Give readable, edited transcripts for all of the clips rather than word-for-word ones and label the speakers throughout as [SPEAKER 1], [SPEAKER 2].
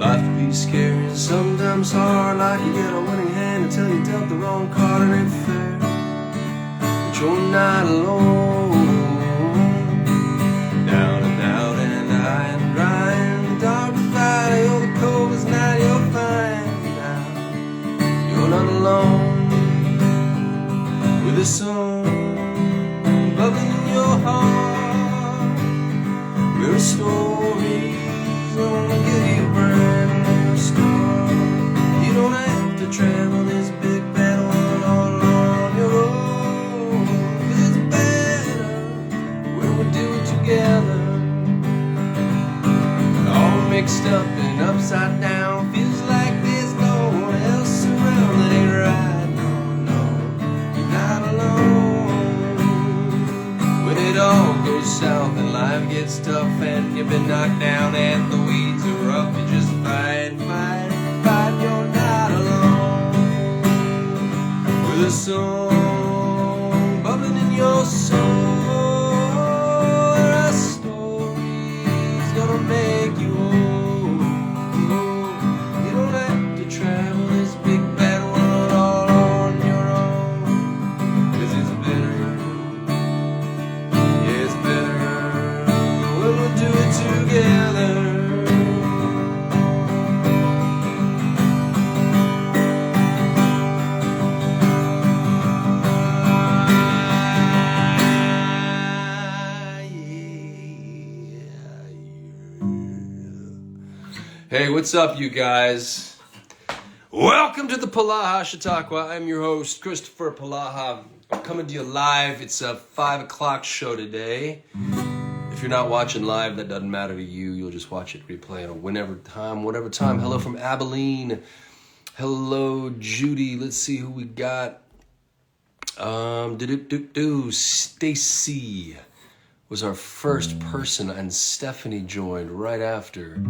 [SPEAKER 1] Life can be scary and sometimes hard, like you get a winning hand until you dealt the wrong card and ain't fair. But you're not alone. Down and out and high and dry in the darkest valley, oh the coldest night you'll find out. You're not alone. With a song bubbling in your heart, where a story's gonna give you a brand new start. You don't have to travel this big bad world all on your own, 'cause it's better when we do it together. All mixed up and upside down, feels like there's no one else around. That ain't right, no, no, you're not alone. When it all goes south and life gets tough and you've been knocked down and the weeds are rough, you just fight, fight, fight, you're not alone. With a song bubbling in your soul, a story's gonna make you whole. You don't have to travel this big bad world all on your own, 'cause it's better. Yeah, it's better when we do it together. Hey, what's up, you guys? Welcome to the Polaha Chautauqua. I'm your host, Kristoffer Polaha. I'm coming to you live. It's a 5 o'clock show today. If you're not watching live, that doesn't matter to you. You'll just watch it replay at whatever time. Hello from Abilene. Hello, Judy. Let's see who we got. Stacy was our first person, and Stephanie joined right after.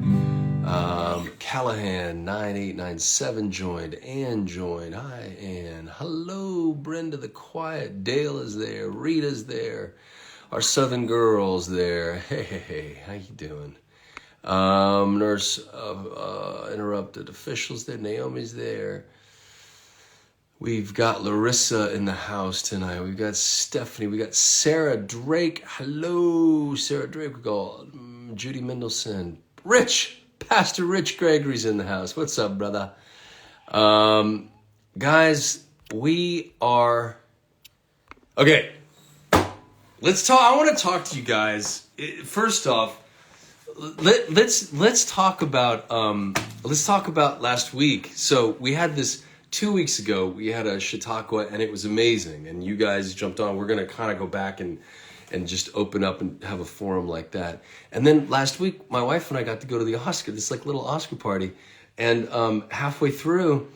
[SPEAKER 1] Callahan 9897 joined. Ann joined. Hi, Ann. Hello, Brenda the Quiet. Dale is there. Rita's there. Our Southern girls there. Hey, how you doing? Nurse interrupted officials there. Naomi's there. We've got Larissa in the house tonight. We've got Stephanie. We got Sarah Drake. Hello, Sarah Drake. We got Judy Mendelson. Rich. Pastor Rich Gregory's in the house. What's up, brother? Guys, we are... Okay. Let's talk. I want to talk to you guys. First off, let's talk about last week. So we had this 2 weeks ago. We had a Chautauqua, and it was amazing. And you guys jumped on. We're gonna kind of go back and just open up and have a forum like that. And then last week, my wife and I got to go to the Oscar, this like little Oscar party. And halfway through,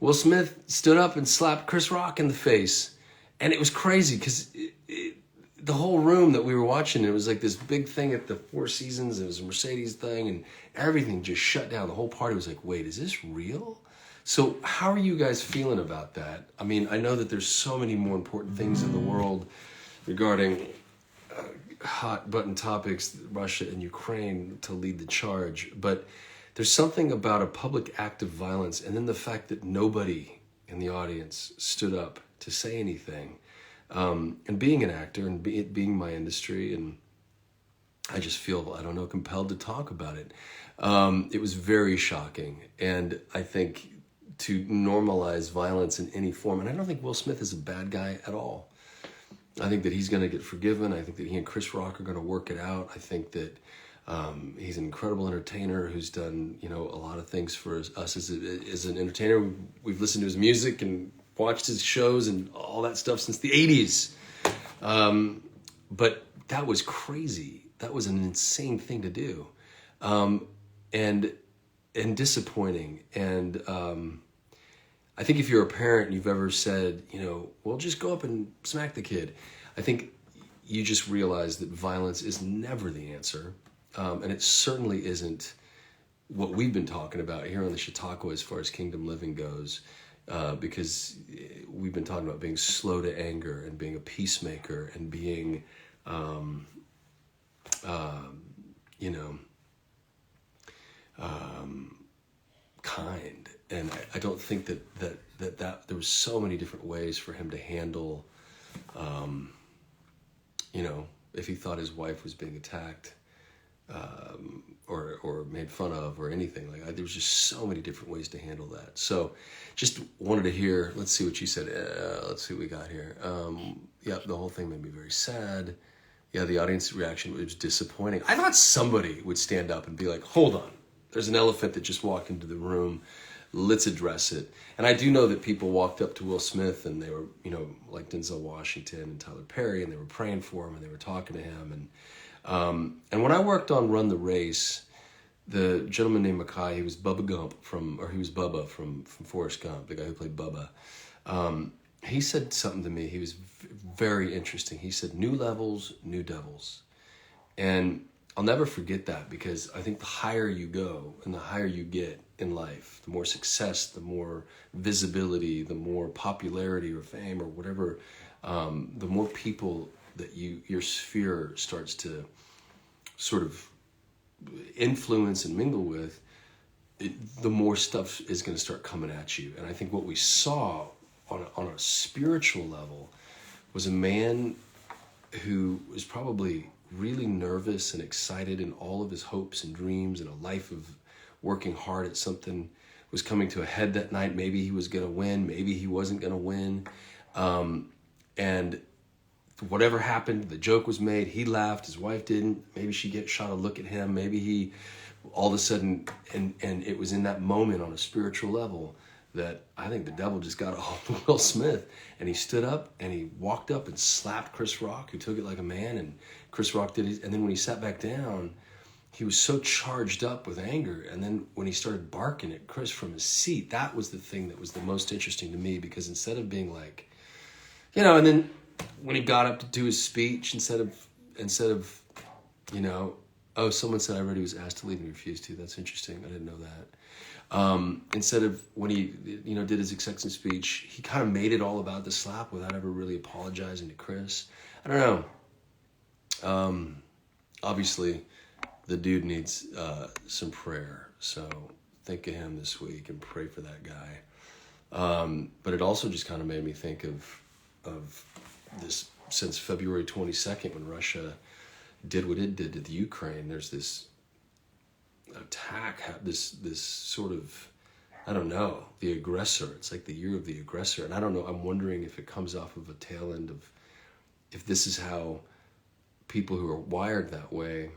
[SPEAKER 1] Will Smith stood up and slapped Chris Rock in the face. And it was crazy because the whole room that we were watching, it was like this big thing at the Four Seasons. It was a Mercedes thing and everything just shut down. The whole party was like, wait, is this real? So how are you guys feeling about that? I mean, I know that there's so many more important things in the world regarding hot button topics, Russia and Ukraine to lead the charge, but there's something about a public act of violence and then the fact that nobody in the audience stood up to say anything, and being an actor and it being my industry, and I just feel, I don't know, compelled to talk about it. It was very shocking, and I think to normalize violence in any form, and I don't think Will Smith is a bad guy at all. I think that he's going to get forgiven. I think that he and Chris Rock are going to work it out. I think that he's an incredible entertainer who's done, a lot of things for us as an entertainer. We've listened to his music and watched his shows and all that stuff since the 80s. But that was crazy. That was an insane thing to do, and disappointing. And I think if you're a parent and you've ever said, well, just go up and smack the kid, I think you just realize that violence is never the answer. And it certainly isn't what we've been talking about here on the Chautauqua as far as kingdom living goes, because we've been talking about being slow to anger and being a peacemaker and being, kind. And I don't think that there was so many different ways for him to handle, if he thought his wife was being attacked, or made fun of or anything. There was just so many different ways to handle that. So just wanted to hear, let's see what you said. Let's see what we got here. The whole thing made me very sad. Yeah, the audience reaction was disappointing. I thought somebody would stand up and be like, hold on, there's an elephant that just walked into the room. Let's address it. And I do know that people walked up to Will Smith and they were, like Denzel Washington and Tyler Perry, and they were praying for him and they were talking to him. And when I worked on Run the Race, the gentleman named Mackay, he was Bubba from Forrest Gump, the guy who played Bubba. He said something to me. He was very interesting. He said, new levels, new devils. And I'll never forget that, because I think the higher you go and the higher you get in life, the more success, the more visibility, the more popularity or fame or whatever, the more people that your sphere starts to sort of influence and mingle with, the more stuff is going to start coming at you. And I think what we saw on a spiritual level was a man who was probably really nervous and excited, and all of his hopes and dreams and a life of working hard at something was coming to a head that night. Maybe he was going to win, maybe he wasn't going to win. And whatever happened, the joke was made, he laughed, his wife didn't. Maybe she shot a look at him, maybe he all of a sudden, and it was in that moment on a spiritual level that I think the devil just got a hold of Will Smith, and he stood up and he walked up and slapped Chris Rock, who took it like a man, and Chris Rock did it. And then when he sat back down, he was so charged up with anger. And then when he started barking at Chris from his seat, that was the thing that was the most interesting to me, because instead of being like, and then when he got up to do his speech, instead of, oh, someone said I read he was asked to leave and he refused to. That's interesting. I didn't know that. Instead of when he, did his acceptance speech, he kind of made it all about the slap without ever really apologizing to Chris. I don't know. Obviously, the dude needs some prayer. So think of him this week and pray for that guy. But it also just kind of made me think of this since February 22nd, when Russia did what it did to the Ukraine. There's this attack, this sort of, I don't know, the aggressor. It's like the year of the aggressor. And I don't know, I'm wondering if it comes off of a tail end of, if this is how people who are wired that way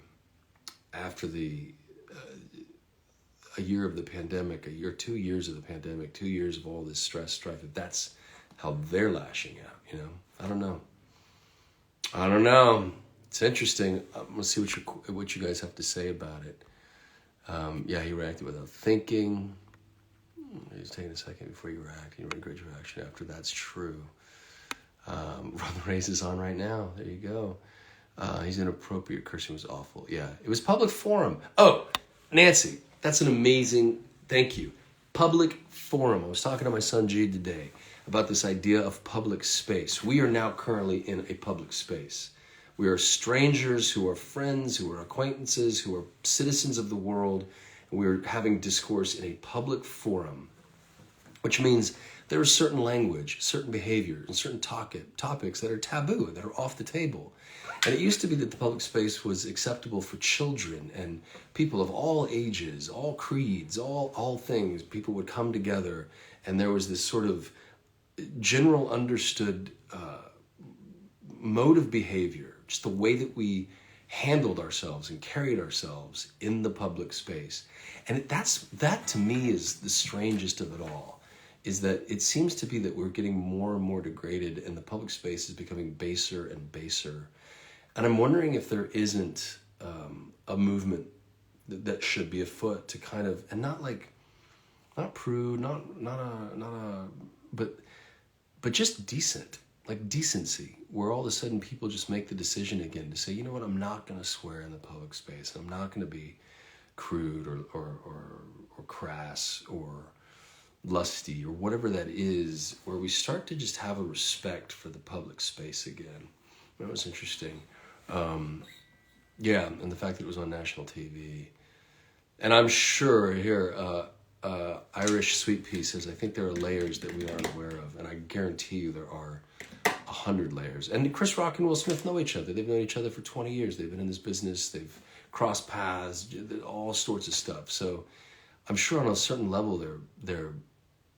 [SPEAKER 1] after a year of the pandemic, 2 years of the pandemic, 2 years of all this stress, strife, if that's how they're lashing out, I don't know. It's interesting. I'm going to see what you guys have to say about it. He reacted without thinking. He's taking a second before you react. You regret your action after. That's true. Run the Race is on right now. There you go. He's inappropriate. Cursing was awful. Yeah, it was public forum. Oh, Nancy, that's an amazing, thank you. Public forum. I was talking to my son Jade today about this idea of public space. We are now currently in a public space. We are strangers who are friends, who are acquaintances, who are citizens of the world, and we're having discourse in a public forum, which means there is certain language, certain behavior, and certain topics that are taboo, that are off the table. And it used to be that the public space was acceptable for children and people of all ages, all creeds, all things. People would come together, and there was this sort of general understood mode of behavior, just the way that we handled ourselves and carried ourselves in the public space. And that to me is the strangest of it all, is that it seems to be that we're getting more and more degraded, and the public space is becoming baser and baser. And I'm wondering if there isn't a movement that should be afoot to kind of, and not prude, but just decent, like decency, where all of a sudden people just make the decision again to say, you know what, I'm not going to swear in the public space. I'm not going to be crude or crass or lusty or whatever that is, where we start to just have a respect for the public space again. That was interesting. And the fact that it was on national TV. And I'm sure here, Irish sweet pea says, I think there are layers that we aren't aware of, and I guarantee you there are 100 layers. And Chris Rock and Will Smith know each other. They've known each other for 20 years. They've been in this business. They've crossed paths, all sorts of stuff. So I'm sure on a certain level they're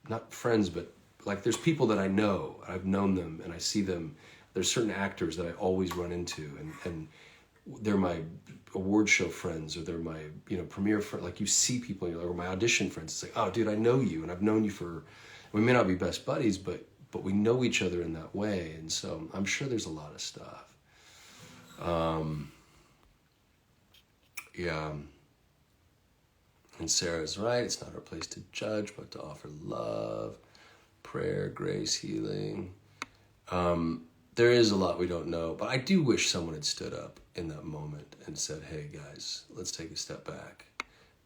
[SPEAKER 1] not friends, but like there's people that I know. I've known them and I see them. There's certain actors that I always run into, and they're my award show friends, or they're my premiere friend. Like you see people, or my audition friends. It's like, oh, dude, I know you, and I've known you for. We may not be best buddies, but we know each other in that way, and so I'm sure there's a lot of stuff. Yeah. And Sarah's right. It's not our place to judge, but to offer love, prayer, grace, healing. There is a lot we don't know, but I do wish someone had stood up in that moment and said, hey guys, let's take a step back.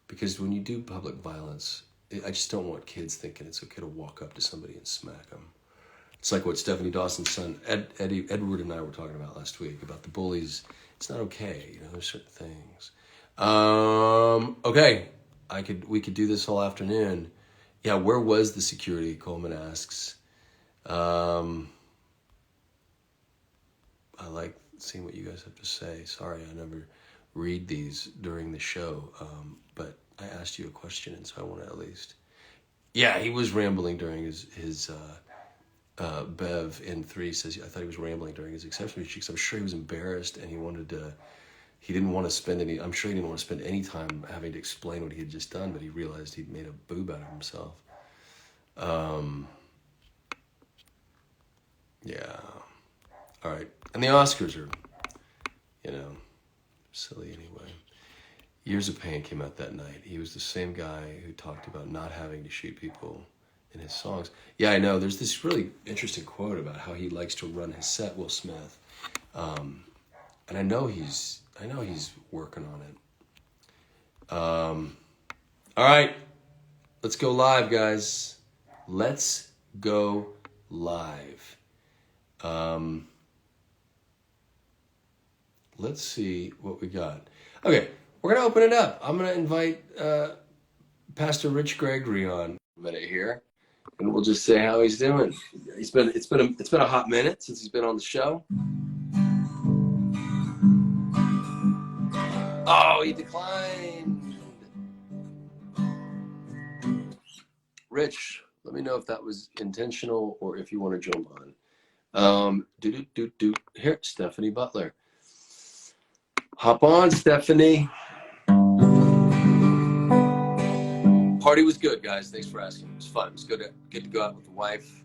[SPEAKER 1] Because when you do public violence, I just don't want kids thinking it's okay to walk up to somebody and smack them. It's like what Stephanie Dawson's son, Edward and I were talking about last week, about the bullies. It's not okay, there's certain things. Okay, we could do this all afternoon. Yeah, where was the security, Coleman asks. I like seeing what you guys have to say. Sorry, I never read these during the show, but I asked you a question, and so I want to at least... Yeah, he was rambling during his Bev in 3 says, I thought he was rambling during his acceptance speech. I'm sure he was embarrassed, and he didn't want to spend any time having to explain what he had just done, but he realized he'd made a boob out of himself. Yeah. All right. And the Oscars are, silly anyway. Years of Pain came out that night. He was the same guy who talked about not having to shoot people in his songs. Yeah, I know. There's this really interesting quote about how he likes to run his set, Will Smith. And I know he's working on it. All right. Let's go live, guys. Let's go live. Let's see what we got. Okay, we're gonna open it up. I'm gonna invite Pastor Rich Gregory on a minute here, and we'll just say how he's doing. It's been a hot minute since he's been on the show. Oh, he declined. Rich, let me know if that was intentional or if you want to jump on. Here, Stephanie Butler. Hop on, Stephanie. Party was good, guys. Thanks for asking. It was fun. It was good to go out with the wife.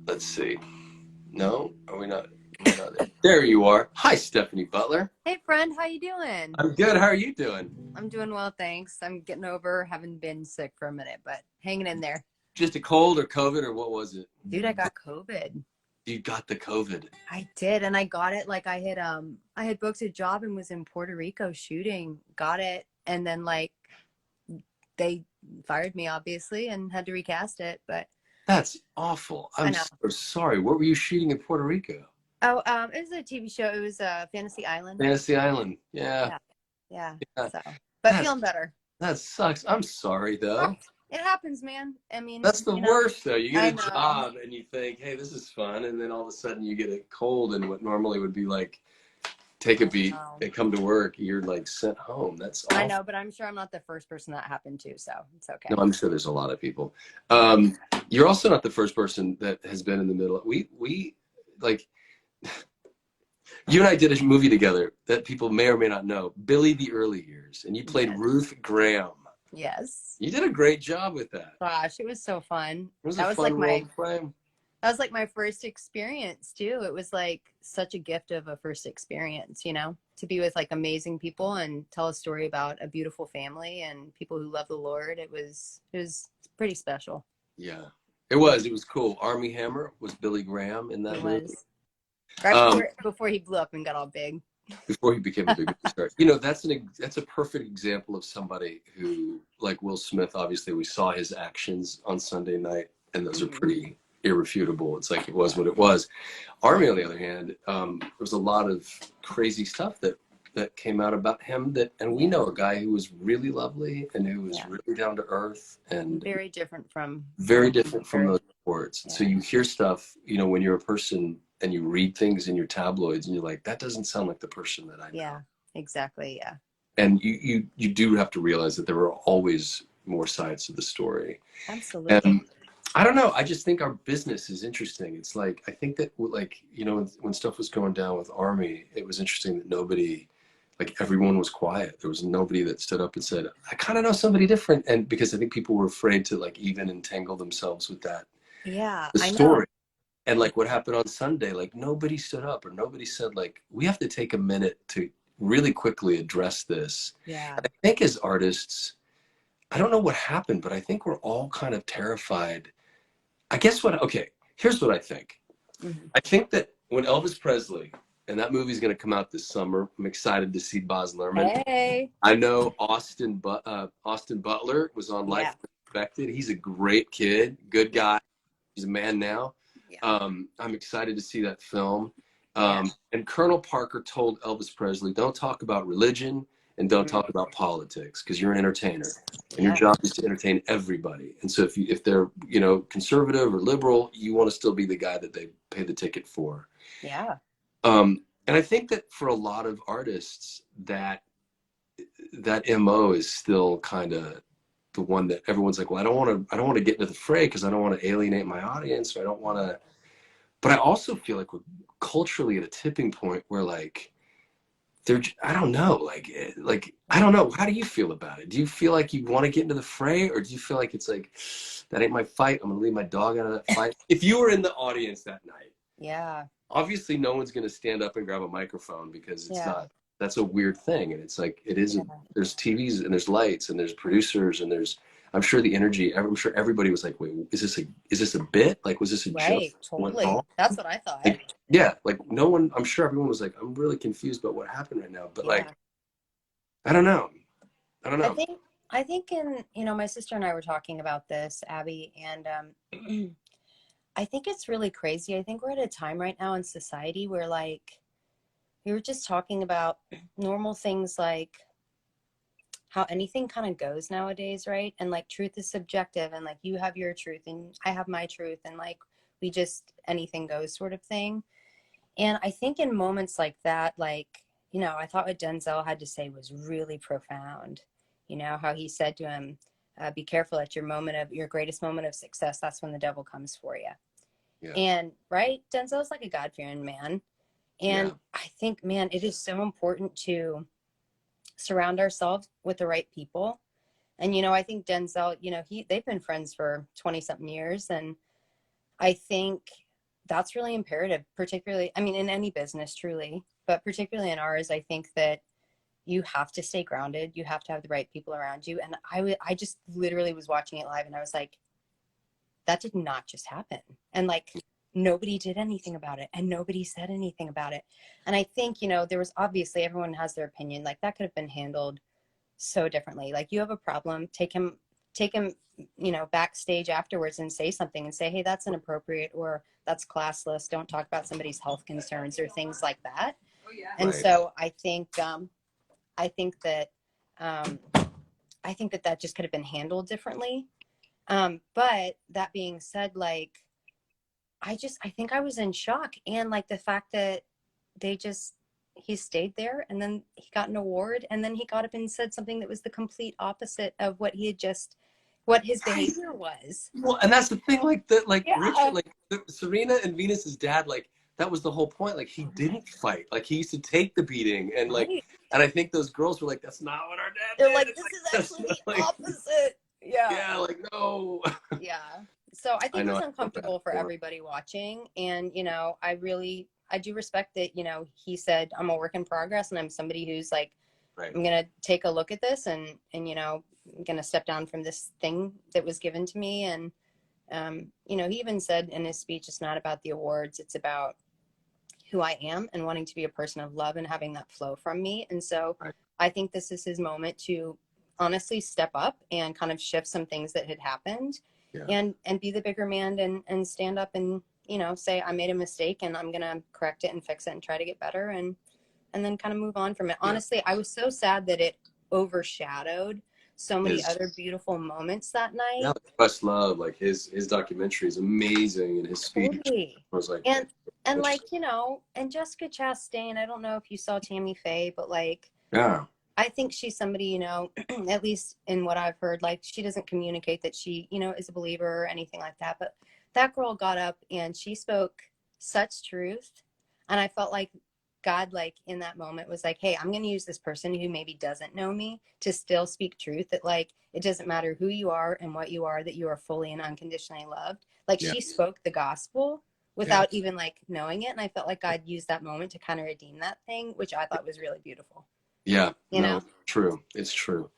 [SPEAKER 1] Let's see. No? Are we not there? There you are. Hi, Stephanie Butler.
[SPEAKER 2] Hey, friend. How you doing?
[SPEAKER 1] I'm good. How are you doing?
[SPEAKER 2] I'm doing well, thanks. I'm getting over having been sick for a minute, but hanging in there.
[SPEAKER 1] Just a cold or COVID, or what was it?
[SPEAKER 2] Dude, I got COVID.
[SPEAKER 1] You got the COVID.
[SPEAKER 2] I did, and I got it like I had booked a job and was in Puerto Rico shooting, got it, and then like they fired me obviously and had to recast it, but
[SPEAKER 1] that's awful. I'm so sorry. What were you shooting in Puerto Rico?
[SPEAKER 2] Oh, it was a TV show. It was Fantasy Island.
[SPEAKER 1] Fantasy Island. Yeah.
[SPEAKER 2] So, but feeling better.
[SPEAKER 1] That sucks. I'm sorry though.
[SPEAKER 2] It happens, man. I mean,
[SPEAKER 1] that's the worst though. You get a job and you think, hey, this is fun, and then all of a sudden you get a cold, and what normally would be like, take a beat and come to work, you're like sent home. That's awful.
[SPEAKER 2] I know, but I'm sure I'm not the first person that happened to, so it's okay.
[SPEAKER 1] No, I'm sure there's a lot of people. You're also not the first person that has been in the middle. We like, you and I did a movie together that people may or may not know, Billy the Early Years, and you played Ruth Graham.
[SPEAKER 2] Yes.
[SPEAKER 1] You did a great job with that.
[SPEAKER 2] Gosh, it was so fun.
[SPEAKER 1] It was a fun role to play.
[SPEAKER 2] That was like my first experience too. It was like such a gift of a first experience, to be with like amazing people and tell a story about a beautiful family and people who love the Lord. It was pretty special.
[SPEAKER 1] Yeah, it was cool. Army Hammer was Billy Graham in that movie.
[SPEAKER 2] Right before he blew up and got all big.
[SPEAKER 1] Before he became a big star. That's a perfect example of somebody who, like Will Smith, obviously we saw his actions on Sunday night, and those are pretty irrefutable. It's like it was what it was. Army, on the other hand, there was a lot of crazy stuff that came out about him, and we know a guy who was really lovely and who was really down to earth and
[SPEAKER 2] very different from
[SPEAKER 1] those reports. So you hear stuff, when you're a person and you read things in your tabloids and you're like, that doesn't sound like the person that I know.
[SPEAKER 2] Yeah, exactly. Yeah.
[SPEAKER 1] And you do have to realize that there are always more sides to the story.
[SPEAKER 2] Absolutely.
[SPEAKER 1] And I don't know. I just think our business is interesting. It's like, I think that when stuff was going down with Army, it was interesting that nobody, like everyone was quiet. There was nobody that stood up and said, I kind of know somebody different. And because I think people were afraid to like even entangle themselves with that.
[SPEAKER 2] Yeah.
[SPEAKER 1] The story. And like what happened on Sunday, like nobody stood up or nobody said like, we have to take a minute to really quickly address this.
[SPEAKER 2] Yeah.
[SPEAKER 1] And I think as artists, I don't know what happened, but I think we're all kind of terrified. I guess here's what I think.
[SPEAKER 2] Mm-hmm.
[SPEAKER 1] I think that when Elvis Presley, and that movie's going to come out this summer, I'm excited to see Baz Luhrmann.
[SPEAKER 2] Hey.
[SPEAKER 1] I know Austin Butler was on Life Unexpected. He's a great kid, good guy. He's a man now. Yeah. I'm excited to see that film. And Colonel Parker told Elvis Presley, don't talk about religion and don't talk about politics because you're an entertainer and your job is to entertain everybody. And so if they're, conservative or liberal, you want to still be the guy that they pay the ticket for. Yeah. And I think that for a lot of artists, that MO is still kind of the one that everyone's like, well, I don't want to get into the fray because I don't want to alienate my audience. Or I don't want to, but I also feel like we're culturally at a tipping point where like, I don't know, I don't know. How do you feel about it? Do you feel like you want to get into the fray, or do you feel like it's like, that ain't my fight, I'm going to leave my dog out of that fight? If you were in the audience that night, obviously no one's going to stand up and grab a microphone because it's not, that's a weird thing. And it's like, it is, there's TVs and there's lights and there's producers and there's, I'm sure the energy, I'm sure everybody was like, wait, is this a bit? Like, was this a joke?
[SPEAKER 2] Totally. That's what I thought.
[SPEAKER 1] Like no one, I'm sure everyone was like, I'm really confused about what happened right now. But like, I don't know.
[SPEAKER 2] I think my sister and I were talking about this, Abby, and I think it's really crazy. I think we're at a time right now in society where like, we were just talking about normal things like how anything kind of goes nowadays, right? And like truth is subjective and like you have your truth and I have my truth and like we just anything goes sort of thing. And I think in moments like that, like, I thought what Denzel had to say was really profound. How he said to him, be careful at your greatest moment of success. That's when the devil comes for you. Yeah. And right. Denzel's like a God-fearing man. And I think, man, it is so important to surround ourselves with the right people. And, I think Denzel, they've been friends for 20 something years. And I think that's really imperative, particularly, I mean, in any business truly, but particularly in ours, I think that you have to stay grounded. You have to have the right people around you. And I just literally was watching it live and I was like, that did not just happen. And like, nobody did anything about it and nobody said anything about it. And I think, there was obviously everyone has their opinion. Like that could have been handled so differently. Like you have a problem, take him, backstage afterwards and say something and say, hey, that's inappropriate or that's classless. Don't talk about somebody's health concerns or things like that. Oh, yeah. And so I think that just could have been handled differently. But that being said, like, I think I was in shock. And like the fact that he stayed there and then he got an award and then he got up and said something that was the complete opposite of what his behavior was.
[SPEAKER 1] Well, and that's the thing, Richard, like Serena and Venus's dad, like that was the whole point. Like he didn't fight. Like he used to take the beating and like, and I think those girls were like, that's not what our dad did.
[SPEAKER 2] They're like, this is actually the opposite. Yeah.
[SPEAKER 1] Yeah. Like, no.
[SPEAKER 2] Yeah. So I think it's uncomfortable for everybody watching. And, I do respect that, he said, I'm a work in progress and I'm somebody who's like, I'm going to take a look at this and, I'm going to step down from this thing that was given to me. And, he even said in his speech, it's not about the awards. It's about who I am and wanting to be a person of love and having that flow from me. And so I think this is his moment to honestly step up and kind of shift some things that had happened.
[SPEAKER 1] Yeah.
[SPEAKER 2] and be the bigger man and stand up and, you know, say, I made a mistake and I'm going to correct it and fix it and try to get better. And then kind of move on from it. Honestly, I was so sad that it overshadowed so many other beautiful moments that night.
[SPEAKER 1] Yeah, Questlove, like his documentary is amazing, and his speech was like,
[SPEAKER 2] and like, you know, and Jessica Chastain, I don't know if you saw Tammy Faye, but like,
[SPEAKER 1] yeah,
[SPEAKER 2] I think she's somebody, you know, at least in what I've heard, like she doesn't communicate that she, you know, is a believer or anything like that. But that girl got up and she spoke such truth. And I felt like God, like in that moment was like, hey, I'm going to use this person who maybe doesn't know me to still speak truth, that like, it doesn't matter who you are and what you are, that you are fully and unconditionally loved. Like she spoke the gospel without even like knowing it. And I felt like God used that moment to kind of redeem that thing, which I thought was really beautiful.
[SPEAKER 1] Yeah,
[SPEAKER 2] you know?
[SPEAKER 1] It's true. It's true.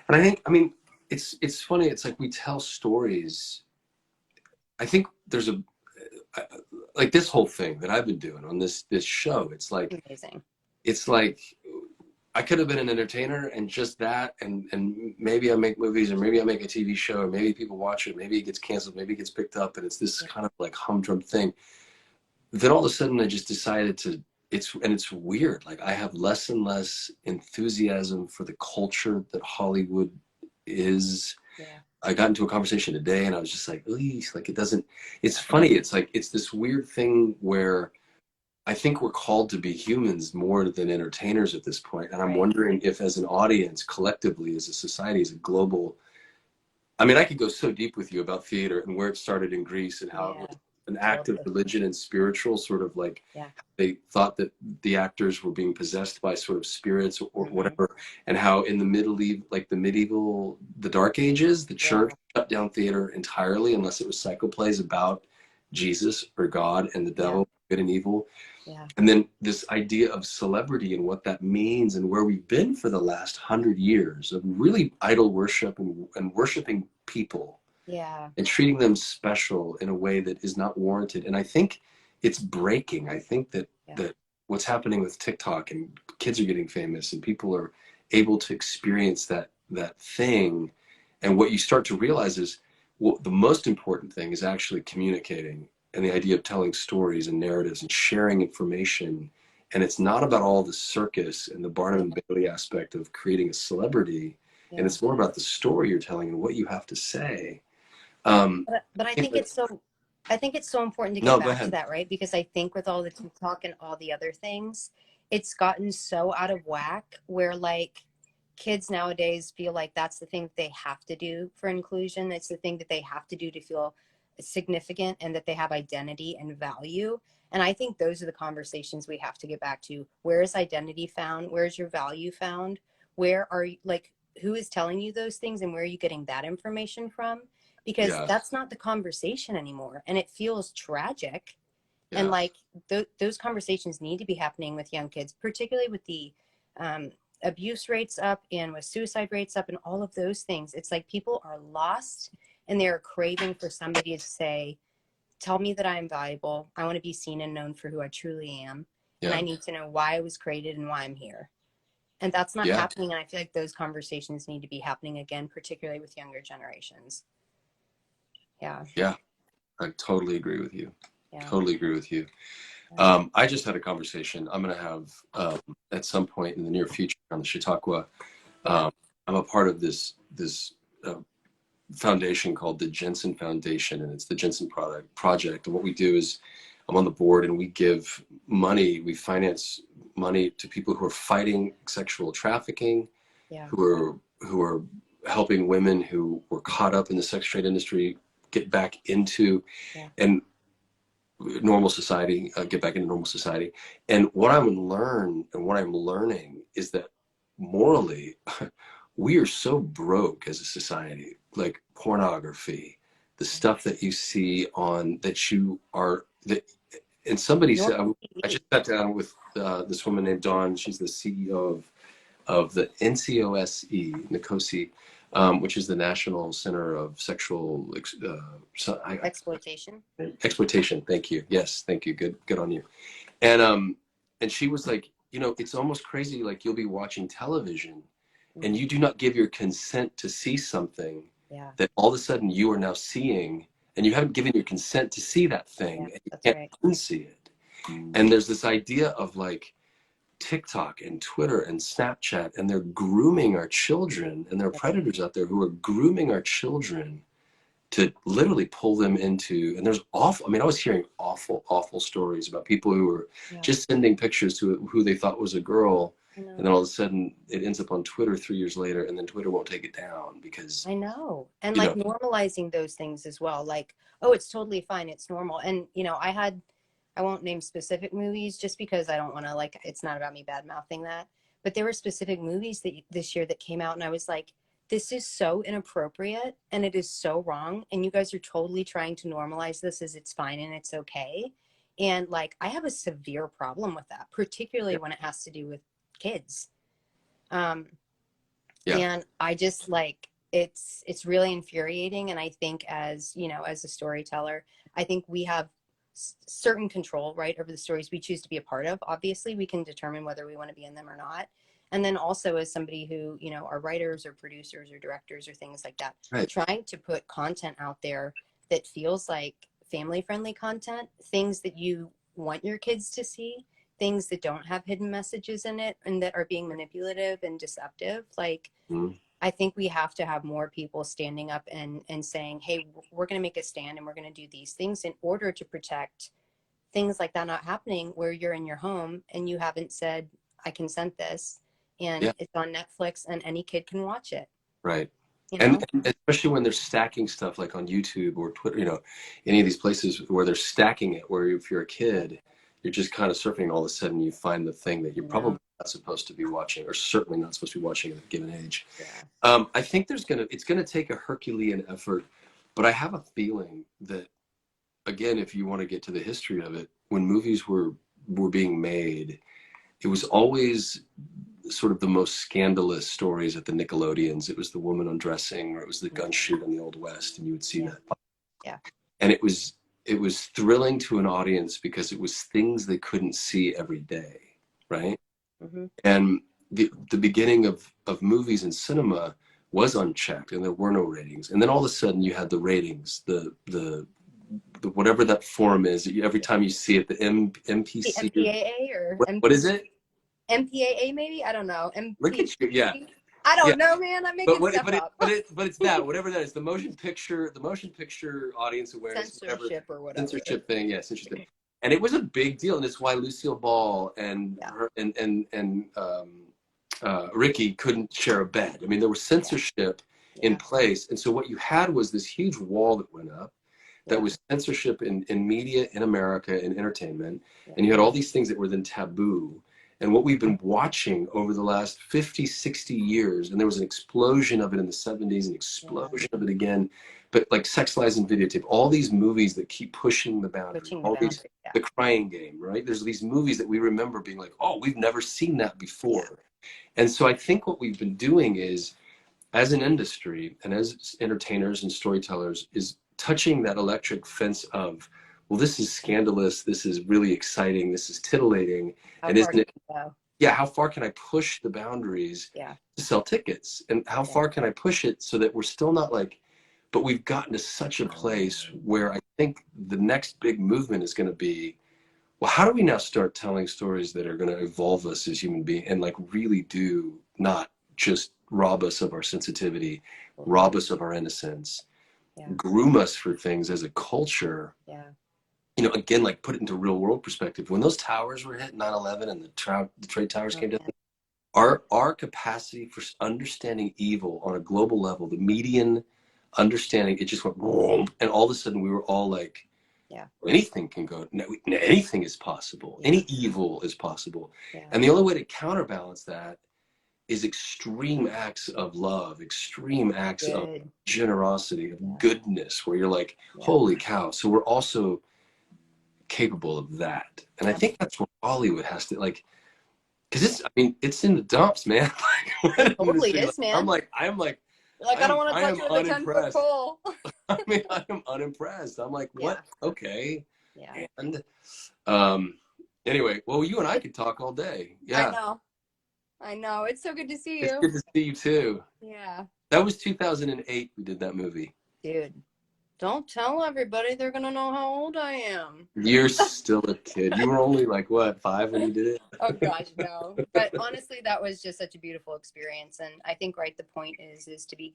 [SPEAKER 1] And I think, I mean, it's funny. It's like we tell stories. I think there's like this whole thing that I've been doing on this show. It's like,
[SPEAKER 2] amazing.
[SPEAKER 1] It's like I could have been an entertainer and just that, and maybe I make movies, or maybe I make a TV show, or maybe people watch it, maybe it gets canceled, maybe it gets picked up, and it's this kind of like humdrum thing. Then all of a sudden I just decided to, it's weird. Like I have less and less enthusiasm for the culture that Hollywood is.
[SPEAKER 2] Yeah.
[SPEAKER 1] I got into a conversation today and I was just like, like it doesn't, it's funny. It's like, it's this weird thing where I think we're called to be humans more than entertainers at this point. And I'm wondering if as an audience, collectively, as a society, as a global, I mean, I could go so deep with you about theater and where it started in Greece and how it was an act of religion and spiritual, sort of like they thought that the actors were being possessed by sort of spirits or whatever, and how in the the Dark Ages, the church shut down theater entirely unless it was psychoplays about Jesus or God and the devil, good and evil. And then this idea of celebrity and what that means and where we've been for the last 100 years of really idol worship and worshiping people and treating them special in a way that is not warranted. And I think it's breaking. I think that what's happening with TikTok and kids are getting famous and people are able to experience that thing. And what you start to realize is, well, the most important thing is actually communicating, and the idea of telling stories and narratives and sharing information. And it's not about all the circus and the Barnum and Bailey aspect of creating a celebrity. And it's more about the story you're telling and what you have to say.
[SPEAKER 2] But I think it's so important to get back to that, right? Because I think with all the TikTok and all the other things, it's gotten so out of whack where like kids nowadays feel like that's the thing that they have to do for inclusion. It's the thing that they have to do to feel significant and that they have identity and value. And I think those are the conversations we have to get back to. Where is identity found? Where is your value found? Where are you, like, who is telling you those things and where are you getting that information from? Because that's not the conversation anymore. And it feels tragic. And like those conversations need to be happening with young kids, particularly with the abuse rates up and with suicide rates up and all of those things. It's like people are lost and they're craving for somebody to say, tell me that I'm valuable. I want to be seen and known for who I truly am. And I need to know why I was created and why I'm here. And that's not happening. And I feel like those conversations need to be happening again, particularly with younger generations. Yeah,
[SPEAKER 1] I totally agree with you. Totally agree with you. I just had a conversation I'm going to have at some point in the near future on the Chautauqua. I'm a part of this foundation called the Jensen Foundation, and it's the Jensen Project. And what we do is, I'm on the board, and we give money. We finance money to people who are fighting sexual trafficking, who are helping women who were caught up in the sex trade industry get back into and normal society, get back into normal society. And what I'm learning is that morally, we are so broke as a society. Like pornography, the stuff that you see on and somebody said, I just sat down with this woman named Dawn. She's the CEO of the NCOSE, Nicosi, which is the National Center of Sexual
[SPEAKER 2] exploitation.
[SPEAKER 1] Exploitation. Thank you. Yes, thank you. Good on you. And she was like, it's almost crazy. Like you'll be watching television, and you do not give your consent to see something,
[SPEAKER 2] Yeah.
[SPEAKER 1] that all of a sudden you are now seeing, and you haven't given your consent to see that thing,
[SPEAKER 2] Yeah,
[SPEAKER 1] and you
[SPEAKER 2] that's
[SPEAKER 1] can't
[SPEAKER 2] right.
[SPEAKER 1] unsee it. And there's this idea of like TikTok and Twitter and Snapchat, and they're grooming our children, and there are predators out there who are grooming our children to literally pull them into, and there's awful, I mean, I was hearing awful stories about people who were
[SPEAKER 2] Yeah.
[SPEAKER 1] just sending pictures to who they thought was a girl,
[SPEAKER 2] I know.
[SPEAKER 1] and then all of a sudden it ends up on Twitter 3 years later, and then Twitter won't take it down because,
[SPEAKER 2] I know. And
[SPEAKER 1] you
[SPEAKER 2] like
[SPEAKER 1] know,
[SPEAKER 2] normalizing those things as well. Like, oh, it's totally fine. It's normal. And, you know, I won't name specific movies just because I don't want to, like, it's not about me bad mouthing that. But there were specific movies that this year that came out, and I was like, this is so inappropriate and it is so wrong. And you guys are totally trying to normalize this as it's fine and it's okay. And like, I have a severe problem with that, particularly
[SPEAKER 1] yeah,
[SPEAKER 2] when it has to do with kids. Um,
[SPEAKER 1] yeah,
[SPEAKER 2] and I just like, it's really infuriating. And I think, as you know, as a storyteller, I think we have certain control, right, over the stories we choose to be a part of. Obviously we can determine whether we want to be in them or not. And then also, as somebody who, you know, are writers or producers or directors or things like that,
[SPEAKER 1] right,
[SPEAKER 2] trying to put content out there that feels like family friendly content, things that you want your kids to see, things that don't have hidden messages in it and that are being manipulative and deceptive. Like,
[SPEAKER 1] mm,
[SPEAKER 2] I think we have to have more people standing up and saying, hey, we're going to make a stand and we're going to do these things in order to protect things like that not happening, where you're in your home and you haven't said, I consent this,
[SPEAKER 1] yeah,
[SPEAKER 2] and it's on Netflix and any kid can watch it,
[SPEAKER 1] right.
[SPEAKER 2] you
[SPEAKER 1] And,
[SPEAKER 2] know?
[SPEAKER 1] and especially when they're stacking stuff like on YouTube or Twitter, you know, any of these places where they're stacking it, where if you're a kid, you're just kind of surfing, and all of a sudden you find the thing that you're
[SPEAKER 2] You
[SPEAKER 1] probably
[SPEAKER 2] know?
[SPEAKER 1] not supposed to be watching, or certainly not supposed to be watching at a given age.
[SPEAKER 2] Yeah.
[SPEAKER 1] I think it's gonna take a Herculean effort, but I have a feeling that, again, if you want to get to the history of it, when movies were being made, it was always sort of the most scandalous stories at the Nickelodeons. It was the woman undressing, or it was the gun shoot in the Old West, and you would see
[SPEAKER 2] Yeah.
[SPEAKER 1] that.
[SPEAKER 2] Yeah.
[SPEAKER 1] And it was thrilling to an audience because it was things they couldn't see every day,
[SPEAKER 2] Yeah.
[SPEAKER 1] right?
[SPEAKER 2] Mm-hmm.
[SPEAKER 1] And the beginning of movies and cinema was unchecked, and there were no ratings. And then all of a sudden you had the ratings, the whatever that form is. Every time you see it, the
[SPEAKER 2] The
[SPEAKER 1] MPC.
[SPEAKER 2] MPAA or
[SPEAKER 1] What is it?
[SPEAKER 2] MPAA, maybe? I don't know.
[SPEAKER 1] Look at you. Yeah.
[SPEAKER 2] I
[SPEAKER 1] Yeah.
[SPEAKER 2] don't know, man. I'm
[SPEAKER 1] But
[SPEAKER 2] making
[SPEAKER 1] what,
[SPEAKER 2] stuff up.
[SPEAKER 1] but it's that, whatever that is, the motion picture audience awareness, whatever,
[SPEAKER 2] Censorship or whatever.
[SPEAKER 1] censorship thing. Yes, interesting. And it was a big deal, and it's why Lucille Ball and
[SPEAKER 2] Yeah.
[SPEAKER 1] her and Ricky couldn't share a bed. I mean, there was censorship in
[SPEAKER 2] Yeah.
[SPEAKER 1] place, and so what you had was this huge wall that went up, that
[SPEAKER 2] Yeah.
[SPEAKER 1] was censorship in media in America, in entertainment,
[SPEAKER 2] Yeah.
[SPEAKER 1] and you had all these things that were then taboo. And what we've been watching over the last 50, 60 years, and there was an explosion of it in the 70s, an explosion of it again, but like Sex, Lies, and Videotape, all these movies that keep pushing the boundary,
[SPEAKER 2] Pushing the
[SPEAKER 1] all these,
[SPEAKER 2] boundary. Yeah.
[SPEAKER 1] The Crying Game, right? There's these movies that we remember being like, oh, we've never seen that before. And so I think what we've been doing is, as an industry and as entertainers and storytellers, is touching that electric fence of, well, this is scandalous, this is really exciting, this is titillating,
[SPEAKER 2] How
[SPEAKER 1] and
[SPEAKER 2] far
[SPEAKER 1] isn't
[SPEAKER 2] can
[SPEAKER 1] it,
[SPEAKER 2] you go?
[SPEAKER 1] yeah, how far can I push the boundaries
[SPEAKER 2] Yeah.
[SPEAKER 1] to sell tickets, and how far can I push it so that we're still not like, but we've gotten to such a place where I think the next big movement is going to be, well, how do we now start telling stories that are going to evolve us as human beings, and like really do not just rob us of our sensitivity, rob us of our innocence,
[SPEAKER 2] Yeah.
[SPEAKER 1] groom us for things as a culture.
[SPEAKER 2] Yeah.
[SPEAKER 1] You know, again, like put it into real world perspective. When those towers were hit, 9/11, and the trade towers came down, our capacity for understanding evil on a global level, the median understanding, it just went boom, and all of a sudden we were all like,
[SPEAKER 2] Yeah.
[SPEAKER 1] anything can go, anything is possible,
[SPEAKER 2] Yeah.
[SPEAKER 1] any evil is possible.
[SPEAKER 2] Yeah.
[SPEAKER 1] And the only way to counterbalance that is extreme acts of love, extreme acts of
[SPEAKER 2] Good.
[SPEAKER 1] generosity, of
[SPEAKER 2] Yeah.
[SPEAKER 1] goodness, where you're like, holy cow. So we're also capable of that. And I think that's what Hollywood has to, like, because it's, I mean, it's in the dumps, man.
[SPEAKER 2] It totally is, man.
[SPEAKER 1] I'm like,
[SPEAKER 2] Like, I don't want to
[SPEAKER 1] I
[SPEAKER 2] touch
[SPEAKER 1] am
[SPEAKER 2] it with a 10-foot
[SPEAKER 1] unimpressed.
[SPEAKER 2] pole.
[SPEAKER 1] I mean, I am unimpressed. I'm like, what?
[SPEAKER 2] Yeah.
[SPEAKER 1] Okay.
[SPEAKER 2] Yeah.
[SPEAKER 1] And anyway, well, you and I could talk all day.
[SPEAKER 2] I
[SPEAKER 1] Yeah.
[SPEAKER 2] know. I know. It's so good to see
[SPEAKER 1] It's
[SPEAKER 2] you.
[SPEAKER 1] good to see you too.
[SPEAKER 2] Yeah.
[SPEAKER 1] That was 2008. We did that movie.
[SPEAKER 2] Dude, don't tell everybody they're gonna know how old I am.
[SPEAKER 1] You're still a kid. You were only like what, 5 when you did
[SPEAKER 2] Oh gosh,
[SPEAKER 1] it?
[SPEAKER 2] no. But honestly, that was just such a beautiful experience. And I think right the point is to be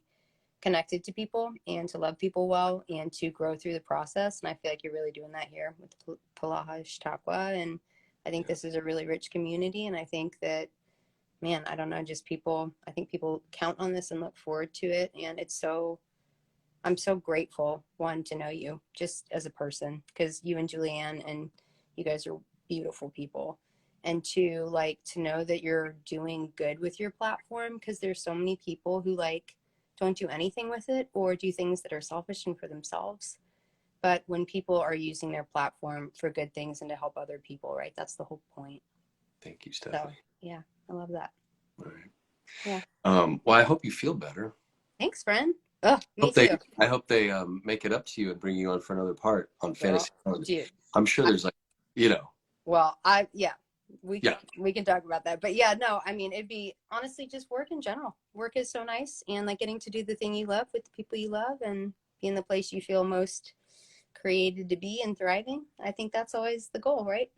[SPEAKER 2] connected to people and to love people well and to grow through the process. And I feel like you're really doing that here with Polaha Chautauqua. And I think this is a really rich community. And I think that, man, I don't know, just people, I think people count on this and look forward to it. And it's so, I'm so grateful, one, to know you just as a person, because you and Julianne and you guys are beautiful people. And two, like to know that you're doing good with your platform, because there's so many people who like don't do anything with it or do things that are selfish and for themselves. But when people are using their platform for good things and to help other people, right? That's the whole point.
[SPEAKER 1] Thank you,
[SPEAKER 2] So
[SPEAKER 1] Stephanie.
[SPEAKER 2] yeah, I love that.
[SPEAKER 1] All right.
[SPEAKER 2] Yeah.
[SPEAKER 1] Well, I hope you feel better.
[SPEAKER 2] Thanks, friend. Oh, me too.
[SPEAKER 1] I hope they make it up to you and bring you on for another part on
[SPEAKER 2] Well,
[SPEAKER 1] Fantasy Island.
[SPEAKER 2] dude.
[SPEAKER 1] I'm sure there's like, you know.
[SPEAKER 2] Well, we can talk about that. But yeah, no, I mean, it'd be honestly just work in general. Work is so nice, and like getting to do the thing you love with the people you love and be in the place you feel most created to be and thriving. I think that's always the goal, right?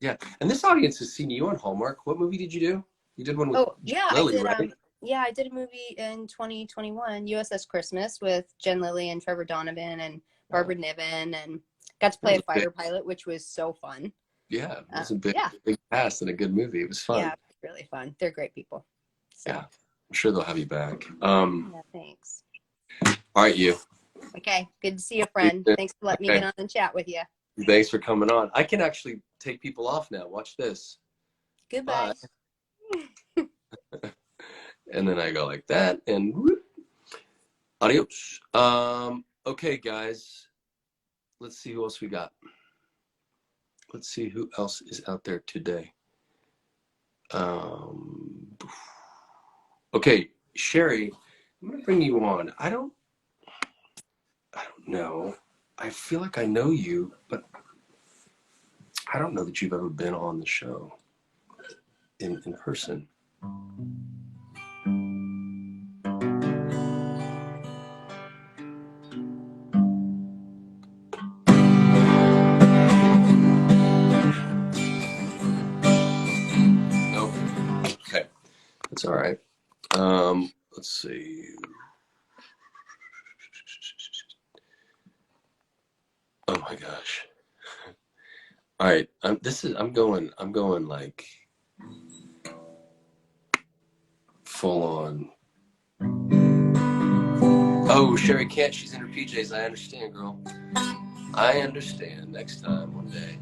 [SPEAKER 1] Yeah. And this audience has seen you on Hallmark. What movie did you do? You did one with
[SPEAKER 2] Oh, yeah, I
[SPEAKER 1] Lily,
[SPEAKER 2] did
[SPEAKER 1] right?
[SPEAKER 2] yeah, I did a movie in 2021, USS Christmas with Jen Lilly and Trevor Donovan and
[SPEAKER 1] Oh,
[SPEAKER 2] Barbara Niven, and got to
[SPEAKER 1] that
[SPEAKER 2] play
[SPEAKER 1] was
[SPEAKER 2] a
[SPEAKER 1] a big,
[SPEAKER 2] fighter pilot, which was so fun.
[SPEAKER 1] yeah, it was a big,
[SPEAKER 2] Yeah,
[SPEAKER 1] big cast and a good movie. It was fun.
[SPEAKER 2] yeah, really fun. They're great people. So,
[SPEAKER 1] Yeah. I'm sure they'll have you back.
[SPEAKER 2] yeah, thanks.
[SPEAKER 1] All right, you.
[SPEAKER 2] Okay, good to see you, friend. Thanks for letting me
[SPEAKER 1] Okay.
[SPEAKER 2] get on and chat with you.
[SPEAKER 1] Thanks for coming on. I can actually take people off now. Watch this.
[SPEAKER 2] Goodbye.
[SPEAKER 1] Bye. And then I go like that and whoop, adios. Okay, guys. Let's see who else we got. Let's see who else is out there today. Okay, Sherry, I'm gonna bring you on. I don't know. I feel like I know you, but I don't know that you've ever been on the show in person. Nope. Okay, that's all right. Let's see. Oh my gosh. All right, I'm going like full on. Oh, Sherry can't. She's in her PJs. I understand, girl. I understand. Next time, one day.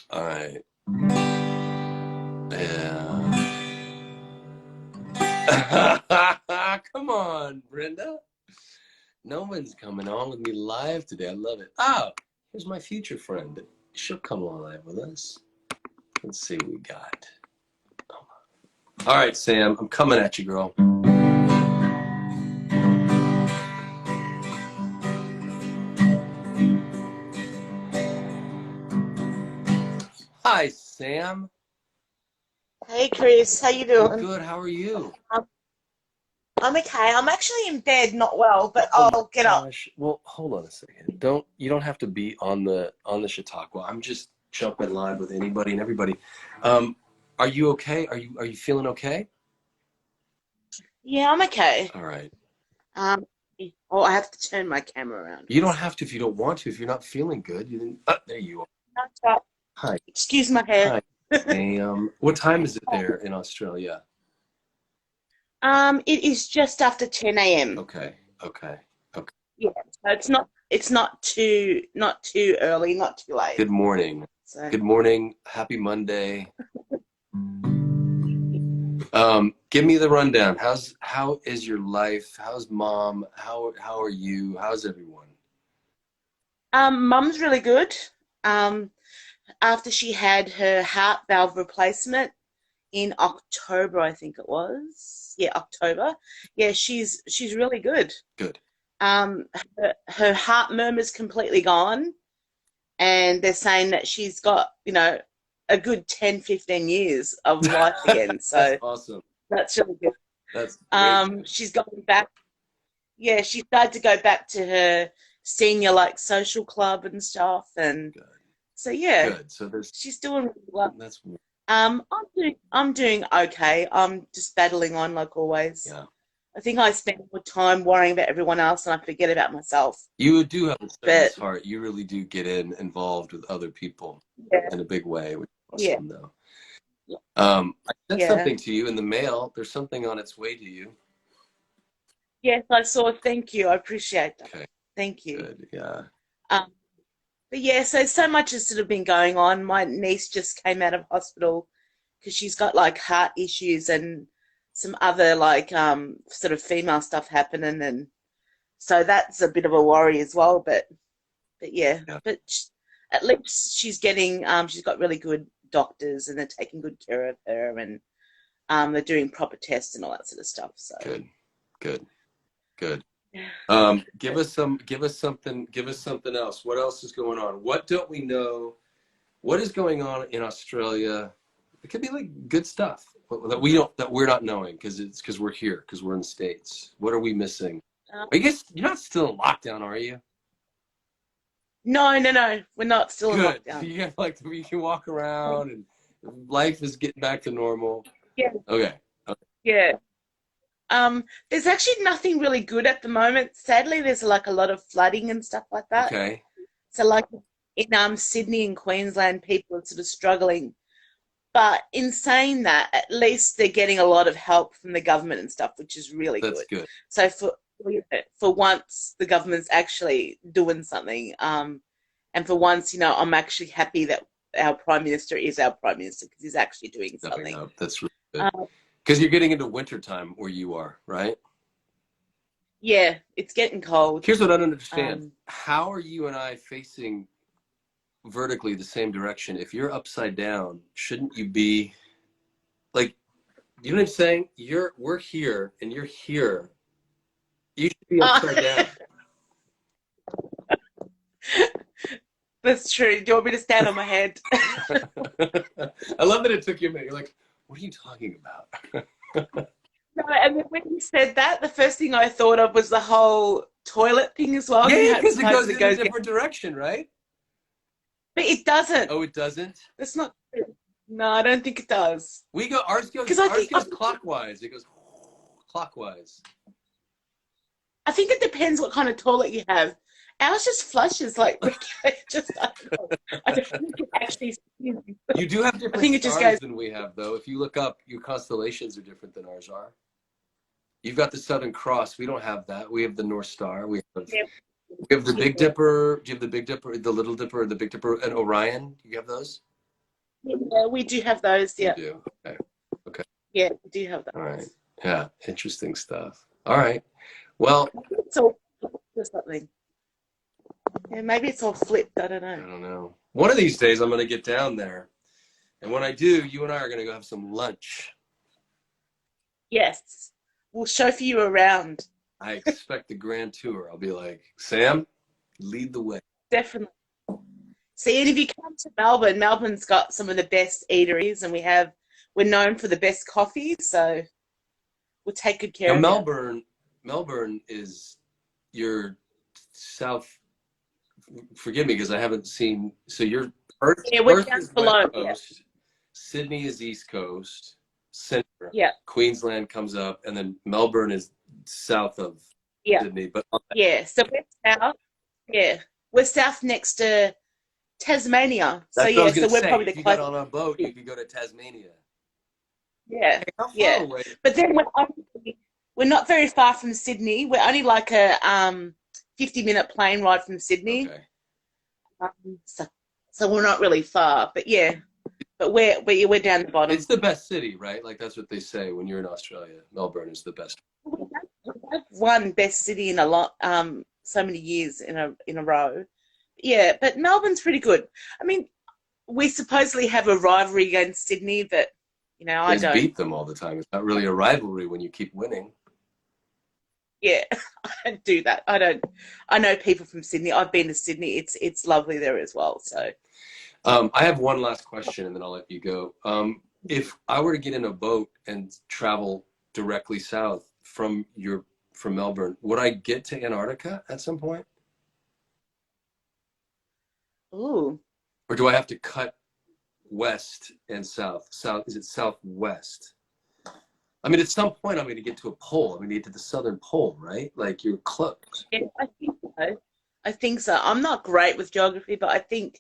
[SPEAKER 1] All right. Yeah. Come on, Brenda. No one's coming on with me live today. I love it. Oh, here's my future friend. She'll come on live with us. Let's see what we got. All right, Sam. I'm coming at you, girl. Hi, Sam.
[SPEAKER 3] Hey Chris, how you
[SPEAKER 1] I'm
[SPEAKER 3] doing?
[SPEAKER 1] good. How are you?
[SPEAKER 3] Um, I'm okay. I'm actually in bed, not well, but
[SPEAKER 1] Oh my
[SPEAKER 3] I'll get up.
[SPEAKER 1] gosh. Well, hold on a second. You don't have to be on the Chautauqua. I'm just jumping live with anybody and everybody. Um, are you okay? Are you feeling okay?
[SPEAKER 3] Yeah, I'm okay.
[SPEAKER 1] All right.
[SPEAKER 3] Um, oh, I have to turn my camera around.
[SPEAKER 1] You don't have to if you don't want to. If you're not feeling good, you didn't. There you are.
[SPEAKER 3] That's right.
[SPEAKER 1] Hi.
[SPEAKER 3] Excuse my hair.
[SPEAKER 1] Hi. What time is it there in Australia?
[SPEAKER 3] It is just after 10 a.m.
[SPEAKER 1] Okay. Okay. Okay.
[SPEAKER 3] Yeah, so it's not too early, not too late.
[SPEAKER 1] Good morning.
[SPEAKER 3] So
[SPEAKER 1] Good morning. Happy Monday. Give me the rundown. How is your life? How's mom? How are you? How's everyone?
[SPEAKER 3] Mum's really good. Um, After she had her heart valve replacement in October, I think it was. Yeah, October. Yeah, she's really good.
[SPEAKER 1] Good.
[SPEAKER 3] Her heart murmur's completely gone, and they're saying that she's got, a good 10, 15 years of life again. So
[SPEAKER 1] That's awesome.
[SPEAKER 3] that's really good.
[SPEAKER 1] That's great.
[SPEAKER 3] She's going back. Yeah, she started to go back to her senior like social club and stuff, and
[SPEAKER 1] Good.
[SPEAKER 3] so yeah,
[SPEAKER 1] Good. So there's
[SPEAKER 3] she's doing really well.
[SPEAKER 1] that's
[SPEAKER 3] I'm doing okay. I'm just battling on like always.
[SPEAKER 1] yeah.
[SPEAKER 3] I think I spend more time worrying about everyone else and I forget about myself.
[SPEAKER 1] You do have a
[SPEAKER 3] But
[SPEAKER 1] selfless heart. You really do get involved with other people
[SPEAKER 3] yeah,
[SPEAKER 1] in a big way, which is
[SPEAKER 3] yeah,
[SPEAKER 1] awesome though. I sent
[SPEAKER 3] yeah.
[SPEAKER 1] something to you in the mail. There's something on its way to you.
[SPEAKER 3] Yes, I saw. Thank you. I appreciate that.
[SPEAKER 1] Okay,
[SPEAKER 3] Thank you.
[SPEAKER 1] good. Yeah.
[SPEAKER 3] Um, but yeah, so much has sort of been going on. My niece just came out of hospital because she's got like heart issues and some other like sort of female stuff happening, and so that's a bit of a worry as well. But yeah,
[SPEAKER 1] Yeah.
[SPEAKER 3] but at least she's getting she's got really good doctors and they're taking good care of her, and they're doing proper tests and all that sort of stuff. So
[SPEAKER 1] Good. Good. Good.
[SPEAKER 3] yeah.
[SPEAKER 1] Give us something else. What else is going on? What don't we know? What is going on in Australia? It could be like good stuff that we're not knowing because we're here, because we're in the States. What are we missing? I guess you're not still in lockdown, are you?
[SPEAKER 3] No, we're not still in
[SPEAKER 1] Good.
[SPEAKER 3] lockdown.
[SPEAKER 1] You have like you can walk around and life is getting back to normal.
[SPEAKER 3] Yeah,
[SPEAKER 1] Okay.
[SPEAKER 3] yeah. There's actually nothing really good at the moment. Sadly, there's like a lot of flooding and stuff like that.
[SPEAKER 1] Okay.
[SPEAKER 3] So like in Sydney and Queensland, people are sort of struggling. But in saying that, at least they're getting a lot of help from the government and stuff, which is really
[SPEAKER 1] That's
[SPEAKER 3] good.
[SPEAKER 1] good.
[SPEAKER 3] So for once, the government's actually doing something. And for once, I'm actually happy that our Prime Minister is our Prime Minister because he's actually doing
[SPEAKER 1] Stepping
[SPEAKER 3] something.
[SPEAKER 1] up. That's really good.
[SPEAKER 3] Um,
[SPEAKER 1] Because you're getting into winter time where you are, right?
[SPEAKER 3] yeah, it's getting cold.
[SPEAKER 1] Here's what I don't understand.
[SPEAKER 3] Um,
[SPEAKER 1] How are you and I facing vertically the same direction? If you're upside down, shouldn't you be like, you know what I'm saying? We're here and you're here. You should be upside down.
[SPEAKER 3] That's true. Do you want me to stand on my head?
[SPEAKER 1] I love that it took you a minute. You're like, what are you talking about?
[SPEAKER 3] No, and then when you said that, the first thing I thought of was the whole toilet thing as well.
[SPEAKER 1] Yeah, because it goes
[SPEAKER 3] supposed
[SPEAKER 1] in a different direction, right?
[SPEAKER 3] But it doesn't.
[SPEAKER 1] Oh, it doesn't?
[SPEAKER 3] That's not true. No, I don't think it does.
[SPEAKER 1] Ours goes clockwise. It goes clockwise.
[SPEAKER 3] I think it depends what kind of toilet you have. Ours just flushes like just I don't think it actually.
[SPEAKER 1] You do have different
[SPEAKER 3] think it just
[SPEAKER 1] stars
[SPEAKER 3] goes.
[SPEAKER 1] than we have, though. If you look up, your constellations are different than ours are. You've got the Southern Cross. We don't have that. We have the North Star. We have the Big Dipper. Do you have the Big Dipper, the Little Dipper, the Big Dipper, and Orion? Do you have those?
[SPEAKER 3] Yeah, we do have those. Yeah.
[SPEAKER 1] You do. Okay. Okay.
[SPEAKER 3] Yeah, we do have those.
[SPEAKER 1] All right. Yeah. Interesting stuff. All right. Well,
[SPEAKER 3] It's all or something. Yeah, maybe it's all flipped. I don't
[SPEAKER 1] I
[SPEAKER 3] know.
[SPEAKER 1] don't know. One of these days, I'm going to get down there. And when I do, you and I are going to go have some lunch.
[SPEAKER 3] Yes, we'll chauffeur you around.
[SPEAKER 1] I expect the grand tour. I'll be like, Sam, lead the way.
[SPEAKER 3] Definitely. See, and if you come to Melbourne, Melbourne's got some of the best eateries, and we're known for the best coffee, so we'll take good care
[SPEAKER 1] Now,
[SPEAKER 3] of you.
[SPEAKER 1] Melbourne is your south. Forgive me because I haven't seen. So your
[SPEAKER 3] Yeah, we're
[SPEAKER 1] Perth
[SPEAKER 3] down
[SPEAKER 1] is
[SPEAKER 3] below.
[SPEAKER 1] West Coast, Sydney is East Coast, Center.
[SPEAKER 3] Yeah,
[SPEAKER 1] Queensland comes up, and then Melbourne is south of
[SPEAKER 3] yeah,
[SPEAKER 1] Sydney. But
[SPEAKER 3] yeah. So we're south. Yeah, we're south next to Tasmania. So
[SPEAKER 1] that's what I
[SPEAKER 3] yeah,
[SPEAKER 1] was
[SPEAKER 3] so
[SPEAKER 1] going to
[SPEAKER 3] we're
[SPEAKER 1] say.
[SPEAKER 3] probably
[SPEAKER 1] If
[SPEAKER 3] the
[SPEAKER 1] you got
[SPEAKER 3] closest.
[SPEAKER 1] on a boat, you could go to Tasmania.
[SPEAKER 3] Yeah,
[SPEAKER 1] Hey, how far
[SPEAKER 3] yeah.
[SPEAKER 1] away?
[SPEAKER 3] But then we're not very far from Sydney. We're only like a 50-minute plane ride from Sydney.
[SPEAKER 1] Okay.
[SPEAKER 3] So we're not really far. But yeah, but we're down the bottom.
[SPEAKER 1] It's the best city, right? Like that's what they say when you're in Australia. Melbourne is the best.
[SPEAKER 3] We've won best city in a lot, so many years in a row. Yeah, but Melbourne's pretty good. I mean, we supposedly have a rivalry against Sydney, but I
[SPEAKER 1] You just
[SPEAKER 3] don't.
[SPEAKER 1] beat them all the time. It's not really a rivalry when you keep winning.
[SPEAKER 3] Yeah, I don't do that. I don't. I know people from Sydney. I've been to Sydney. It's lovely there as well. So
[SPEAKER 1] I have one last question, and then I'll let you go. If I were to get in a boat and travel directly south from Melbourne, would I get to Antarctica at some point,
[SPEAKER 3] Ooh.
[SPEAKER 1] or do I have to cut west and south? South, is it southwest? I mean, at some point, I'm going to get to a pole. I'm going to get to the southern pole, right? Like you're close.
[SPEAKER 3] Yeah, I think so. I think so. I'm not great with geography, but I think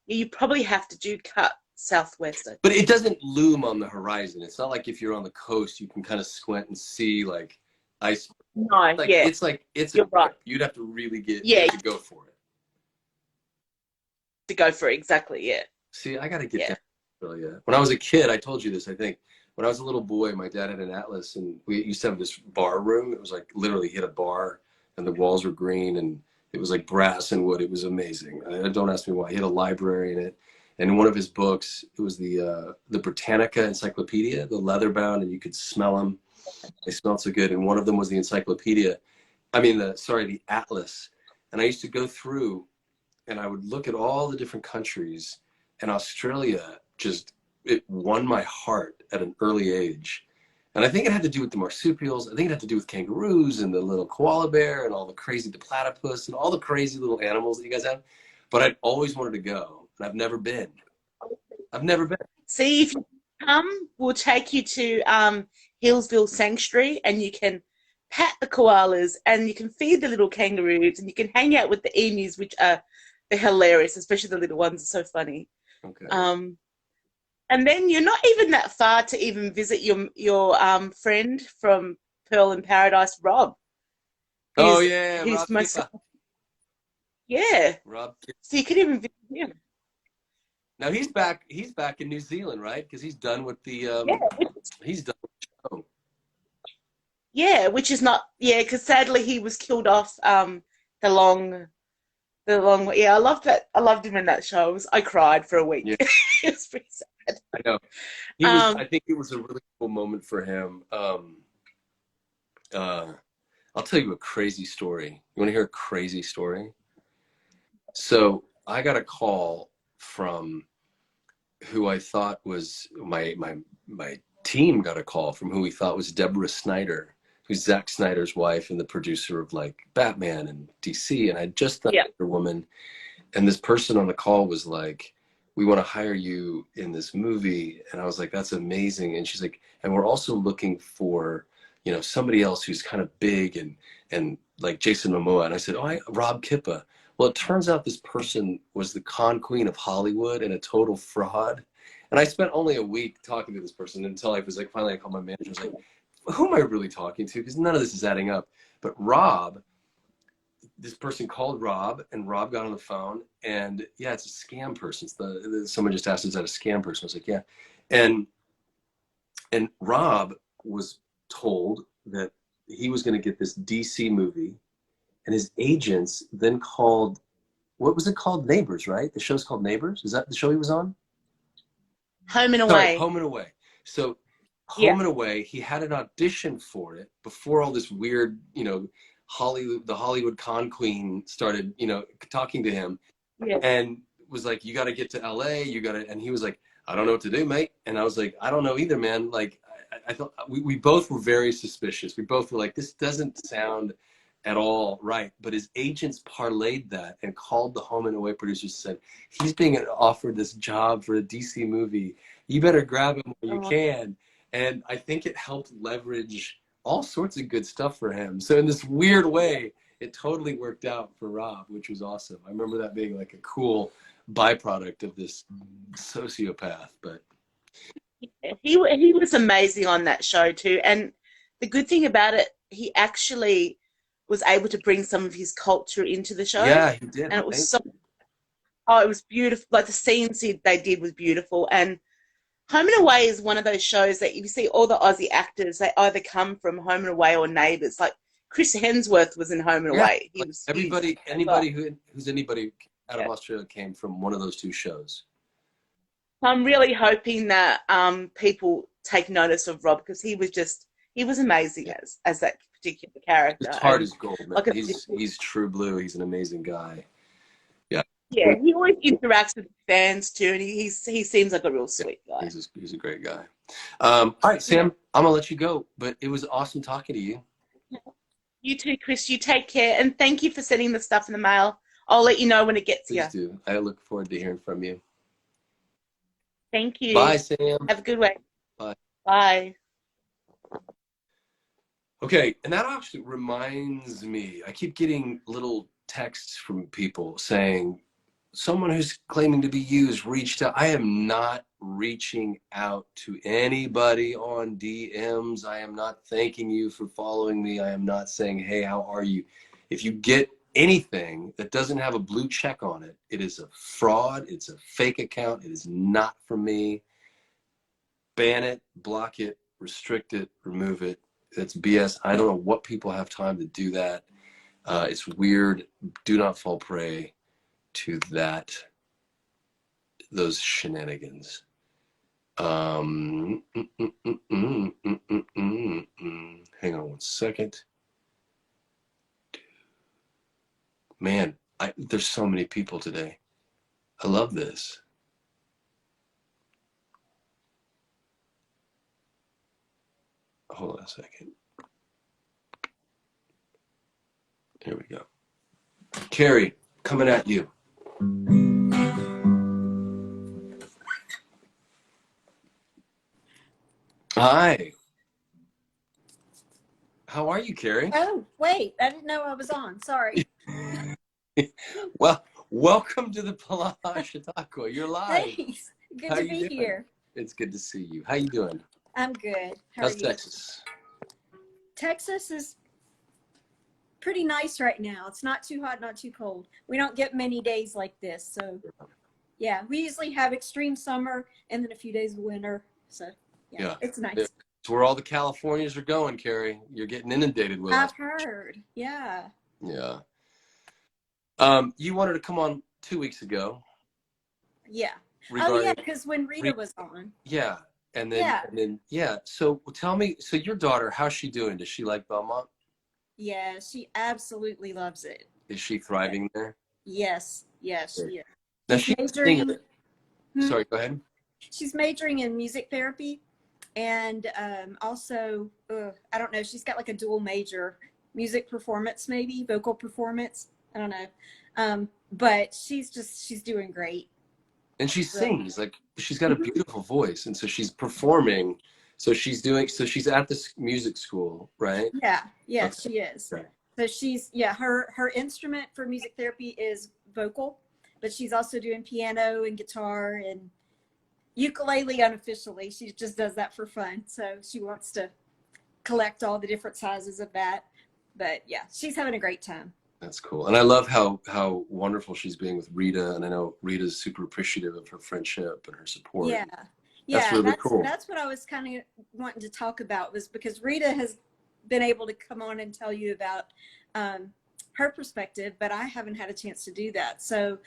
[SPEAKER 3] you probably have to do cut southwest. I
[SPEAKER 1] But
[SPEAKER 3] think.
[SPEAKER 1] it doesn't loom on the horizon. It's not like if you're on the coast, you can kind of squint and see like ice.
[SPEAKER 3] No, yeah,
[SPEAKER 1] Like it's a
[SPEAKER 3] you're right.
[SPEAKER 1] trip. You'd have to really get
[SPEAKER 3] Yeah,
[SPEAKER 1] you
[SPEAKER 3] you
[SPEAKER 1] have to go for it.
[SPEAKER 3] have to go for it. Exactly. Yeah,
[SPEAKER 1] See, I got to get
[SPEAKER 3] yeah,
[SPEAKER 1] down to Australia. When I was a kid, I told you this, I think. When I was a little boy, my dad had an atlas, and we used to have this bar room. It was like literally he had a bar, and the walls were green, and it was like brass and wood. It was amazing. Don't ask me why. He had a library in it, and in one of his books, it was the Britannica Encyclopedia, the leather bound, and you could smell them. They smelled so good. And one of them was the encyclopedia. I mean, the atlas. And I used to go through, and I would look at all the different countries, and Australia just it won my heart at an early age. And I think it had to do with the marsupials. I think it had to do with kangaroos and the little koala bear and all the platypus and all the crazy little animals that you guys have. But I'd always wanted to go, and I've never been. I've never been.
[SPEAKER 3] see if you come, we'll take you to Hillsville Sanctuary, and you can pat the koalas, and you can feed the little kangaroos, and you can hang out with the emus, which are they're hilarious, especially the little ones are so funny.
[SPEAKER 1] Okay.
[SPEAKER 3] And then you're not even that far to even visit your friend from Pearl in Paradise, Rob.
[SPEAKER 1] Oh
[SPEAKER 3] Who's
[SPEAKER 1] yeah,
[SPEAKER 3] who's
[SPEAKER 1] Rob
[SPEAKER 3] most
[SPEAKER 1] Kippa.
[SPEAKER 3] yeah.
[SPEAKER 1] Rob Kippa.
[SPEAKER 3] So you could even visit him.
[SPEAKER 1] Now he's back. He's back in New Zealand, right? Because he's done with the.
[SPEAKER 3] Yeah,
[SPEAKER 1] He's done with the show.
[SPEAKER 3] yeah, which is not yeah, because sadly he was killed off the long yeah, I loved that. I loved him in that show. I cried for a week.
[SPEAKER 1] Yeah,
[SPEAKER 3] It was pretty sad.
[SPEAKER 1] I know. He was. I
[SPEAKER 3] Um,
[SPEAKER 1] think it was a really cool moment for him. Uh, I'll tell you a crazy story. You want to hear a crazy story? So I got a call from who I thought was my team got a call from who we thought was Deborah Snyder, who's Zack Snyder's wife and the producer of like Batman and DC. And I'd just done
[SPEAKER 3] yeah.
[SPEAKER 1] Wonder Woman, and this person on the call was like, "We want to hire you in this movie," and I was like, "That's amazing." And she's like, "And we're also looking for, somebody else who's kind of big and like Jason Momoa." And I said, "Oh, Rob Kippa." Well, it turns out this person was the con queen of Hollywood and a total fraud. And I spent only a week talking to this person until I was like, finally I called my manager. I was like, who am I really talking to? Because none of this is adding up. But Rob, this person called Rob, and Rob got on the phone, and yeah, it's a scam person. Someone just asked, is that a scam person? I was like, yeah. And Rob was told that he was going to get this DC movie, and his agents then called, what was it called? Neighbors, right? The show's called Neighbors. Is that the show he was on?
[SPEAKER 3] Home and
[SPEAKER 1] Sorry,
[SPEAKER 3] Away.
[SPEAKER 1] Home and Away. So
[SPEAKER 3] Yeah.
[SPEAKER 1] Home and Away, he had an audition for it before all this weird, the Hollywood con queen started, talking to him,
[SPEAKER 3] Yeah.
[SPEAKER 1] and was like, "You got to get to LA. You got to," and he was like, "I don't know what to do, mate." And I was like, "I don't know either, man." Like, I thought we both were very suspicious. We both were like, "This doesn't sound at all right." But his agents parlayed that and called the Home and Away producers and said, "He's being offered this job for a DC movie. You better grab him when you
[SPEAKER 3] Oh,
[SPEAKER 1] can." And I think it helped leverage all sorts of good stuff for him. So in this weird way, it totally worked out for Rob, which was awesome. I remember that being like a cool byproduct of this sociopath. But
[SPEAKER 3] he was amazing on that show too. And the good thing about it, he actually was able to bring some of his culture into the show,
[SPEAKER 1] yeah, he did,
[SPEAKER 3] and it was
[SPEAKER 1] right?
[SPEAKER 3] so oh, it was beautiful. Like the scenes they did was beautiful. And Home and Away is one of those shows that you see all the Aussie actors. They either come from Home and Away or Neighbours. Like Chris Hemsworth was in Home and
[SPEAKER 1] Yeah,
[SPEAKER 3] Away. He
[SPEAKER 1] like
[SPEAKER 3] was huge
[SPEAKER 1] everybody,
[SPEAKER 3] as well.
[SPEAKER 1] anybody who's anybody out of
[SPEAKER 3] Yeah.
[SPEAKER 1] Australia came from one of those two shows.
[SPEAKER 3] So I'm really hoping that people take notice of Rob, because he was amazing
[SPEAKER 1] Yeah,
[SPEAKER 3] as that particular
[SPEAKER 1] his
[SPEAKER 3] character.
[SPEAKER 1] heart
[SPEAKER 3] And
[SPEAKER 1] is gold, man.
[SPEAKER 3] like I said,
[SPEAKER 1] He's true blue. He's an amazing guy. Yeah.
[SPEAKER 3] Yeah, he always interacts with fans too, and he seems like a real sweet guy.
[SPEAKER 1] He's a great guy. All right, Sam, I'm gonna let you go, but it was awesome talking to you.
[SPEAKER 3] You too, Chris. You take care, and thank you for sending the stuff in the mail. I'll let you know when it gets
[SPEAKER 1] Please
[SPEAKER 3] here.
[SPEAKER 1] do. I look forward to hearing from you.
[SPEAKER 3] Thank
[SPEAKER 1] Bye,
[SPEAKER 3] you.
[SPEAKER 1] Sam.
[SPEAKER 3] Have a good one.
[SPEAKER 1] Bye.
[SPEAKER 3] Bye.
[SPEAKER 1] Okay, and that actually reminds me, I keep getting little texts from people saying, someone who's claiming to be used reached out. I am not reaching out to anybody on DMs. I am not thanking you for following me. I am not saying, hey, how are you? If you get anything that doesn't have a blue check on it, it is a fraud. It's a fake account. It is not from me. Ban it, block it, restrict it, remove it. That's BS. I don't know what people have time to do that. It's weird. Do not fall prey to those shenanigans. Hang on one second. Man, there's so many people today. I love this. Hold on a second. Here we go. Carrie, coming at you. Hi. How are you, Carrie?
[SPEAKER 4] Oh, wait, I didn't know I was on. Sorry.
[SPEAKER 1] Well, welcome to the Polaha Chautauqua. You're live.
[SPEAKER 4] Thanks. Good
[SPEAKER 1] How
[SPEAKER 4] to
[SPEAKER 1] you
[SPEAKER 4] be
[SPEAKER 1] doing?
[SPEAKER 4] here.
[SPEAKER 1] It's good to see you. How you doing?
[SPEAKER 4] I'm good. How
[SPEAKER 1] How's
[SPEAKER 4] are you?
[SPEAKER 1] Texas?
[SPEAKER 4] Texas is pretty nice right now. It's not too hot, not too cold. We don't get many days like this. So, yeah, we usually have extreme summer and then a few days of winter. So, yeah. It's nice.
[SPEAKER 1] It's where all the Californians are going, Carrie. You're getting inundated with
[SPEAKER 4] I've
[SPEAKER 1] it.
[SPEAKER 4] heard. Yeah.
[SPEAKER 1] Yeah. You wanted to come on 2 weeks ago.
[SPEAKER 4] Yeah.
[SPEAKER 1] Regarding,
[SPEAKER 4] oh, yeah, because when Rita was on.
[SPEAKER 1] Yeah. And then, So tell me, so your daughter, how's she doing? Does she like Belmont?
[SPEAKER 4] Yeah, she absolutely loves it.
[SPEAKER 1] Is she thriving there?
[SPEAKER 4] Yes, yes, she is.
[SPEAKER 1] Now
[SPEAKER 4] She's majoring.
[SPEAKER 1] Sorry, go ahead.
[SPEAKER 4] She's majoring in music therapy, and also, I don't know, she's got like a dual major, music performance, maybe vocal performance. I don't know, but she's doing great.
[SPEAKER 1] And she sings, like, she's got a beautiful voice, and so she's performing. So she's at this music school, right?
[SPEAKER 4] Yeah, yes,
[SPEAKER 1] Okay.
[SPEAKER 4] she is.
[SPEAKER 1] Okay.
[SPEAKER 4] So her instrument for music therapy is vocal, but she's also doing piano and guitar and ukulele unofficially. She just does that for fun. So she wants to collect all the different sizes of that. But yeah, she's having a great time.
[SPEAKER 1] That's cool. And I love how wonderful she's being with Rita. And I know Rita's super appreciative of her friendship and her support.
[SPEAKER 4] Yeah.
[SPEAKER 1] That's really cool.
[SPEAKER 4] That's what I was kind of wanting to talk about, was because Rita has been able to come on and tell you about her perspective, but I haven't had a chance to do that. So,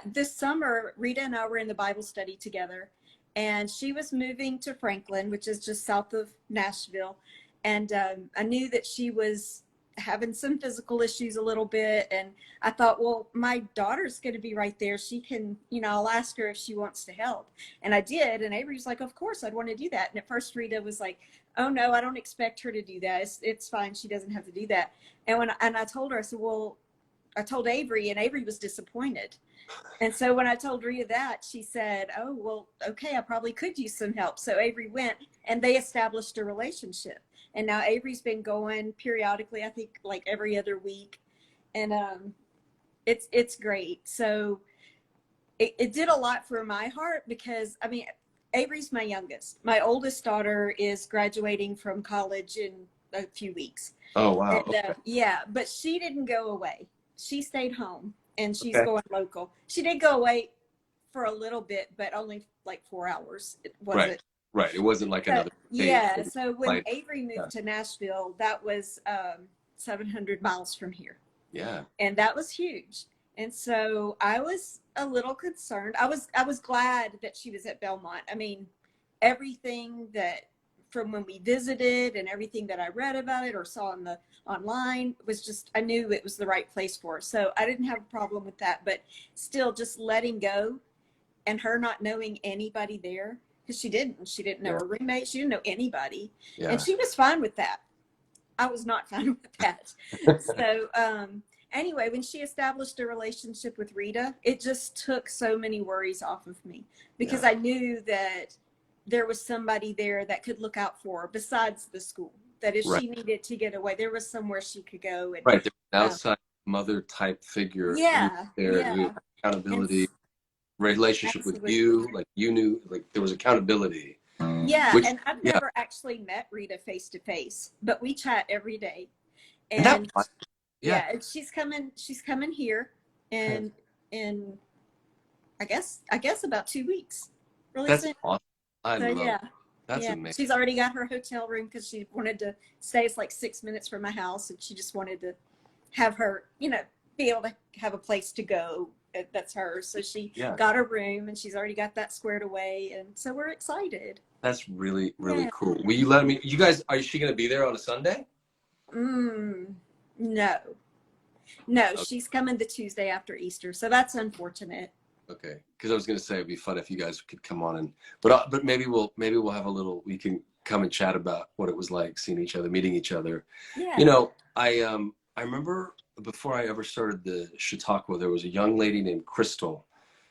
[SPEAKER 4] this summer, Rita and I were in the Bible study together, and she was moving to Franklin, which is just south of Nashville. And I knew that she was having some physical issues a little bit. And I thought, well, my daughter's going to be right there. She can, I'll ask her if she wants to help. And I did. And Avery's like, of course, I'd want to do that. And at first Rita was like, oh no, I don't expect her to do that. It's fine. She doesn't have to do that. And I told her, I said, well, I told Avery, and Avery was disappointed. And so when I told Rita that, she said, oh, well, okay, I probably could use some help. So Avery went, and they established a relationship. And now Avery's been going periodically, I think like every other week. And it's great. So it did a lot for my heart, because, I mean, Avery's my youngest. My oldest daughter is graduating from college in a few weeks.
[SPEAKER 1] Oh, wow.
[SPEAKER 4] And,
[SPEAKER 1] Okay.
[SPEAKER 4] yeah, but she didn't go away. She stayed home, and she's going local. She did go away for a little bit, but only like 4 hours. It wasn't.
[SPEAKER 1] Right. It wasn't like another.
[SPEAKER 4] Yeah. So when Avery moved to Nashville, that was 700 miles from here.
[SPEAKER 1] Yeah.
[SPEAKER 4] And that was huge. And so I was a little concerned. I was glad that she was at Belmont. I mean, everything that from when we visited and everything that I read about it or saw on the online was just, I knew it was the right place for her. So I didn't have a problem with that, but still just letting go and her not knowing anybody there, because she didn't know her roommate. She didn't know anybody.
[SPEAKER 1] Yeah.
[SPEAKER 4] And she was fine with that. I was not fine with that. So anyway, when she established a relationship with Rita, it just took so many worries off of me, because I knew that there was somebody there that could look out for her besides the school, that if she needed to get away, there was somewhere she could go. And
[SPEAKER 1] Right. There's an outside mother type figure there who had accountability, relationship with you, like you knew, like there was accountability.
[SPEAKER 4] Yeah, and I've never actually met Rita face to face, but we chat every day. And and she's coming here in I guess about 2 weeks. Really
[SPEAKER 1] That's
[SPEAKER 4] soon.
[SPEAKER 1] awesome. I
[SPEAKER 4] So
[SPEAKER 1] love That's amazing.
[SPEAKER 4] She's already got her hotel room because she wanted to stay. It's like 6 minutes from my house, and she just wanted to have her, be able to have a place to go. That's hers. So she got a room, and she's already got that squared away, and so we're excited.
[SPEAKER 1] That's really, really cool. Will you let me? You guys, is she going to be there on a Sunday?
[SPEAKER 4] No, okay. She's coming the Tuesday after Easter, so that's unfortunate.
[SPEAKER 1] Okay, because I was going to say it'd be fun if you guys could come on but maybe we'll have a little. We can come and chat about what it was like seeing each other, meeting each other. Yeah. I remember before I ever started the Chautauqua, there was a young lady named Crystal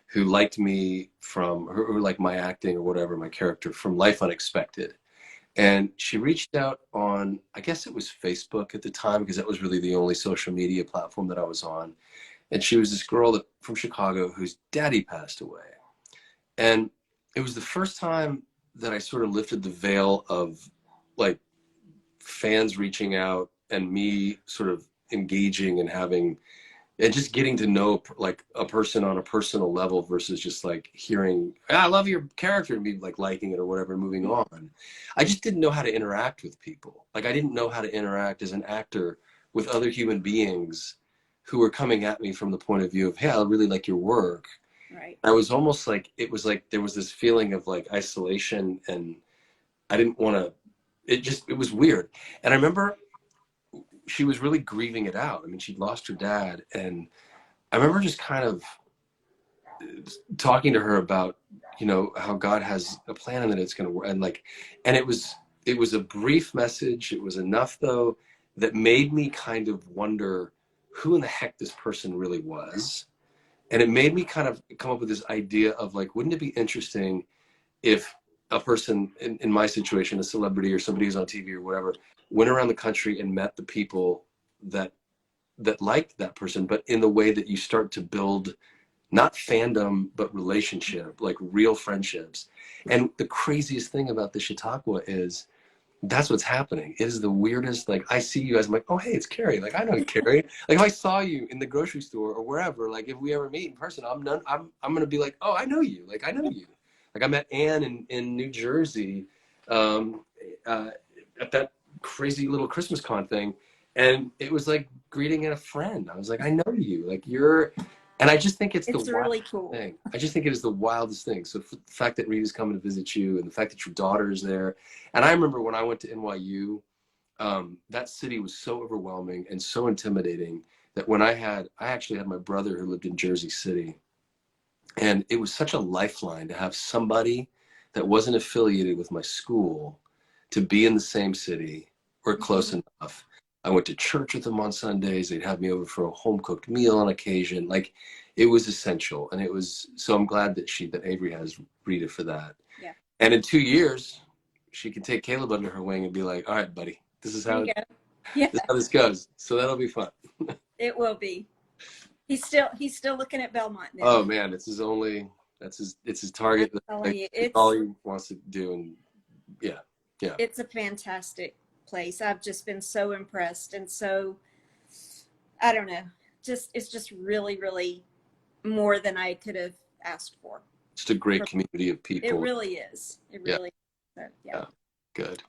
[SPEAKER 1] who liked me who liked my acting or whatever, my character from Life Unexpected. And she reached out on, I guess it was Facebook at the time, because that was really the only social media platform that I was on. And she was this girl from Chicago whose daddy passed away. And it was the first time that I sort of lifted the veil of like fans reaching out and me sort of engaging and and just getting to know like a person on a personal level versus just like hearing, I love your character, and me like liking it or whatever, and moving on. I just didn't know how to interact with people. Like I didn't know how to interact as an actor with other human beings who were coming at me from the point of view of, hey, I really like your work.
[SPEAKER 4] Right.
[SPEAKER 1] I was almost like, it was like, there was this feeling of like isolation, and I didn't want to, it was weird. And I remember she was really grieving it out. I mean, she'd lost her dad, and I remember just kind of talking to her about, how God has a plan and that it's going to work. And it was a brief message. It was enough though, that made me kind of wonder who in the heck this person really was. And it made me kind of come up with this idea of like, wouldn't it be interesting if a person in my situation, a celebrity or somebody who's on TV or whatever, went around the country and met the people that liked that person, but in the way that you start to build not fandom, but relationship, like real friendships. And the craziest thing about the Chautauqua is that's what's happening. It is the weirdest, like I see you guys, I'm like, oh, hey, it's Carrie. Like, I know Carrie. Like if I saw you in the grocery store or wherever, like if we ever meet in person, I'm going to be like, oh, I know you. Like, I know you. Like I met Anne in New Jersey at that crazy little Christmas con thing. And it was like greeting a friend. I was like, I know you. Like and I just think it's the
[SPEAKER 4] really cool
[SPEAKER 1] thing. I just think it is the wildest thing. So the fact that Rita's coming to visit you, and the fact that your daughter is there. And I remember when I went to NYU, that city was so overwhelming and so intimidating that when I actually had my brother who lived in Jersey City. And it was such a lifeline to have somebody that wasn't affiliated with my school to be in the same city or close enough. I went to church with them on Sundays. They'd have me over for a home cooked meal on occasion. Like it was essential. And so I'm glad that Avery has Rita for that.
[SPEAKER 4] Yeah.
[SPEAKER 1] And in 2 years, she can take Caleb under her wing and be like, all right, buddy, this is how this goes. So that'll be fun.
[SPEAKER 4] It will be. He's still looking at Belmont now.
[SPEAKER 1] Oh man, it's his target. It's all he wants to do. And yeah.
[SPEAKER 4] It's a fantastic place. I've just been so impressed, and so I don't know, it's just really, really more than I could have asked for.
[SPEAKER 1] Just a great community of people.
[SPEAKER 4] It really is. It really is.
[SPEAKER 1] Yeah. Good.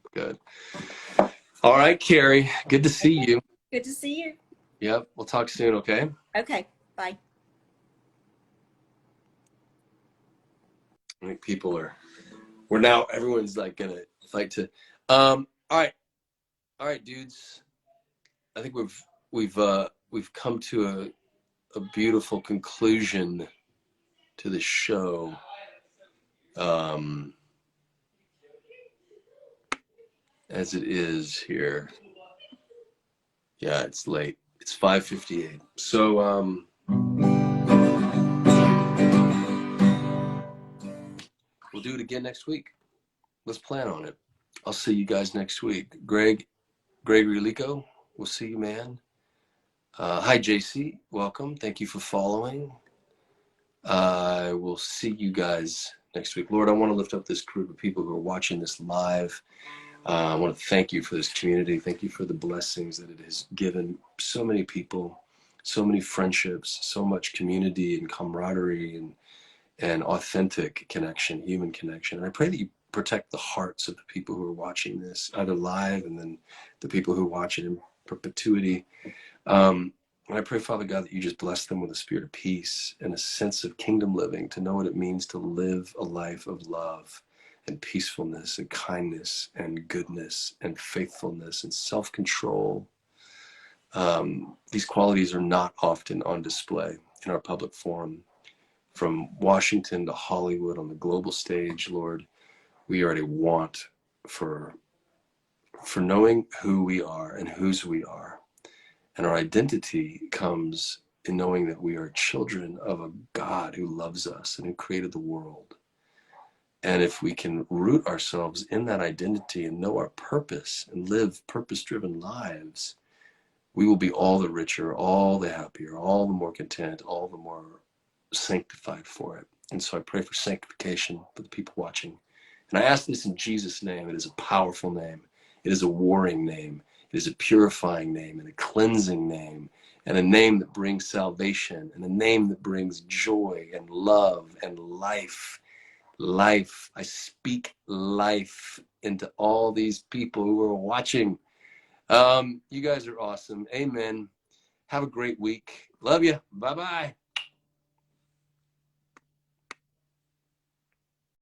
[SPEAKER 1] All right, Carrie, good to see you.
[SPEAKER 4] Good to see you.
[SPEAKER 1] Yep, we'll talk soon, okay?
[SPEAKER 4] Okay, bye.
[SPEAKER 1] I think everyone's like gonna fight to, All right, dudes. I think we've come to a beautiful conclusion to the show. As it is here. Yeah, it's late. It's 5:58. So we'll do it again next week. Let's plan on it. I'll see you guys next week. Gregory Lico, we'll see you, man. Hi, JC. Welcome. Thank you for following. I will see you guys next week. Lord, I want to lift up this group of people who are watching this live. I want to thank you for this community. Thank you for the blessings that it has given so many people, so many friendships, so much community and camaraderie and authentic connection, human connection. And I pray that you protect the hearts of the people who are watching this, either live and then the people who watch it in perpetuity. And I pray, Father God, that you just bless them with a spirit of peace and a sense of kingdom living, to know what it means to live a life of love and peacefulness and kindness and goodness and faithfulness and self-control. These qualities are not often on display in our public forum. From Washington to Hollywood on the global stage, Lord, we are at a want for knowing who we are and whose we are. And our identity comes in knowing that we are children of a God who loves us and who created the world. And if we can root ourselves in that identity and know our purpose and live purpose-driven lives, we will be all the richer, all the happier, all the more content, all the more sanctified for it. And so I pray for sanctification for the people watching. And I ask this in Jesus' name. It is a powerful name. It is a warring name. It is a purifying name and a cleansing name, and a name that brings salvation, and a name that brings joy and love and life. Life. I speak life into all these people who are watching. You guys are awesome. Amen. Have a great week. Love you. Bye-bye.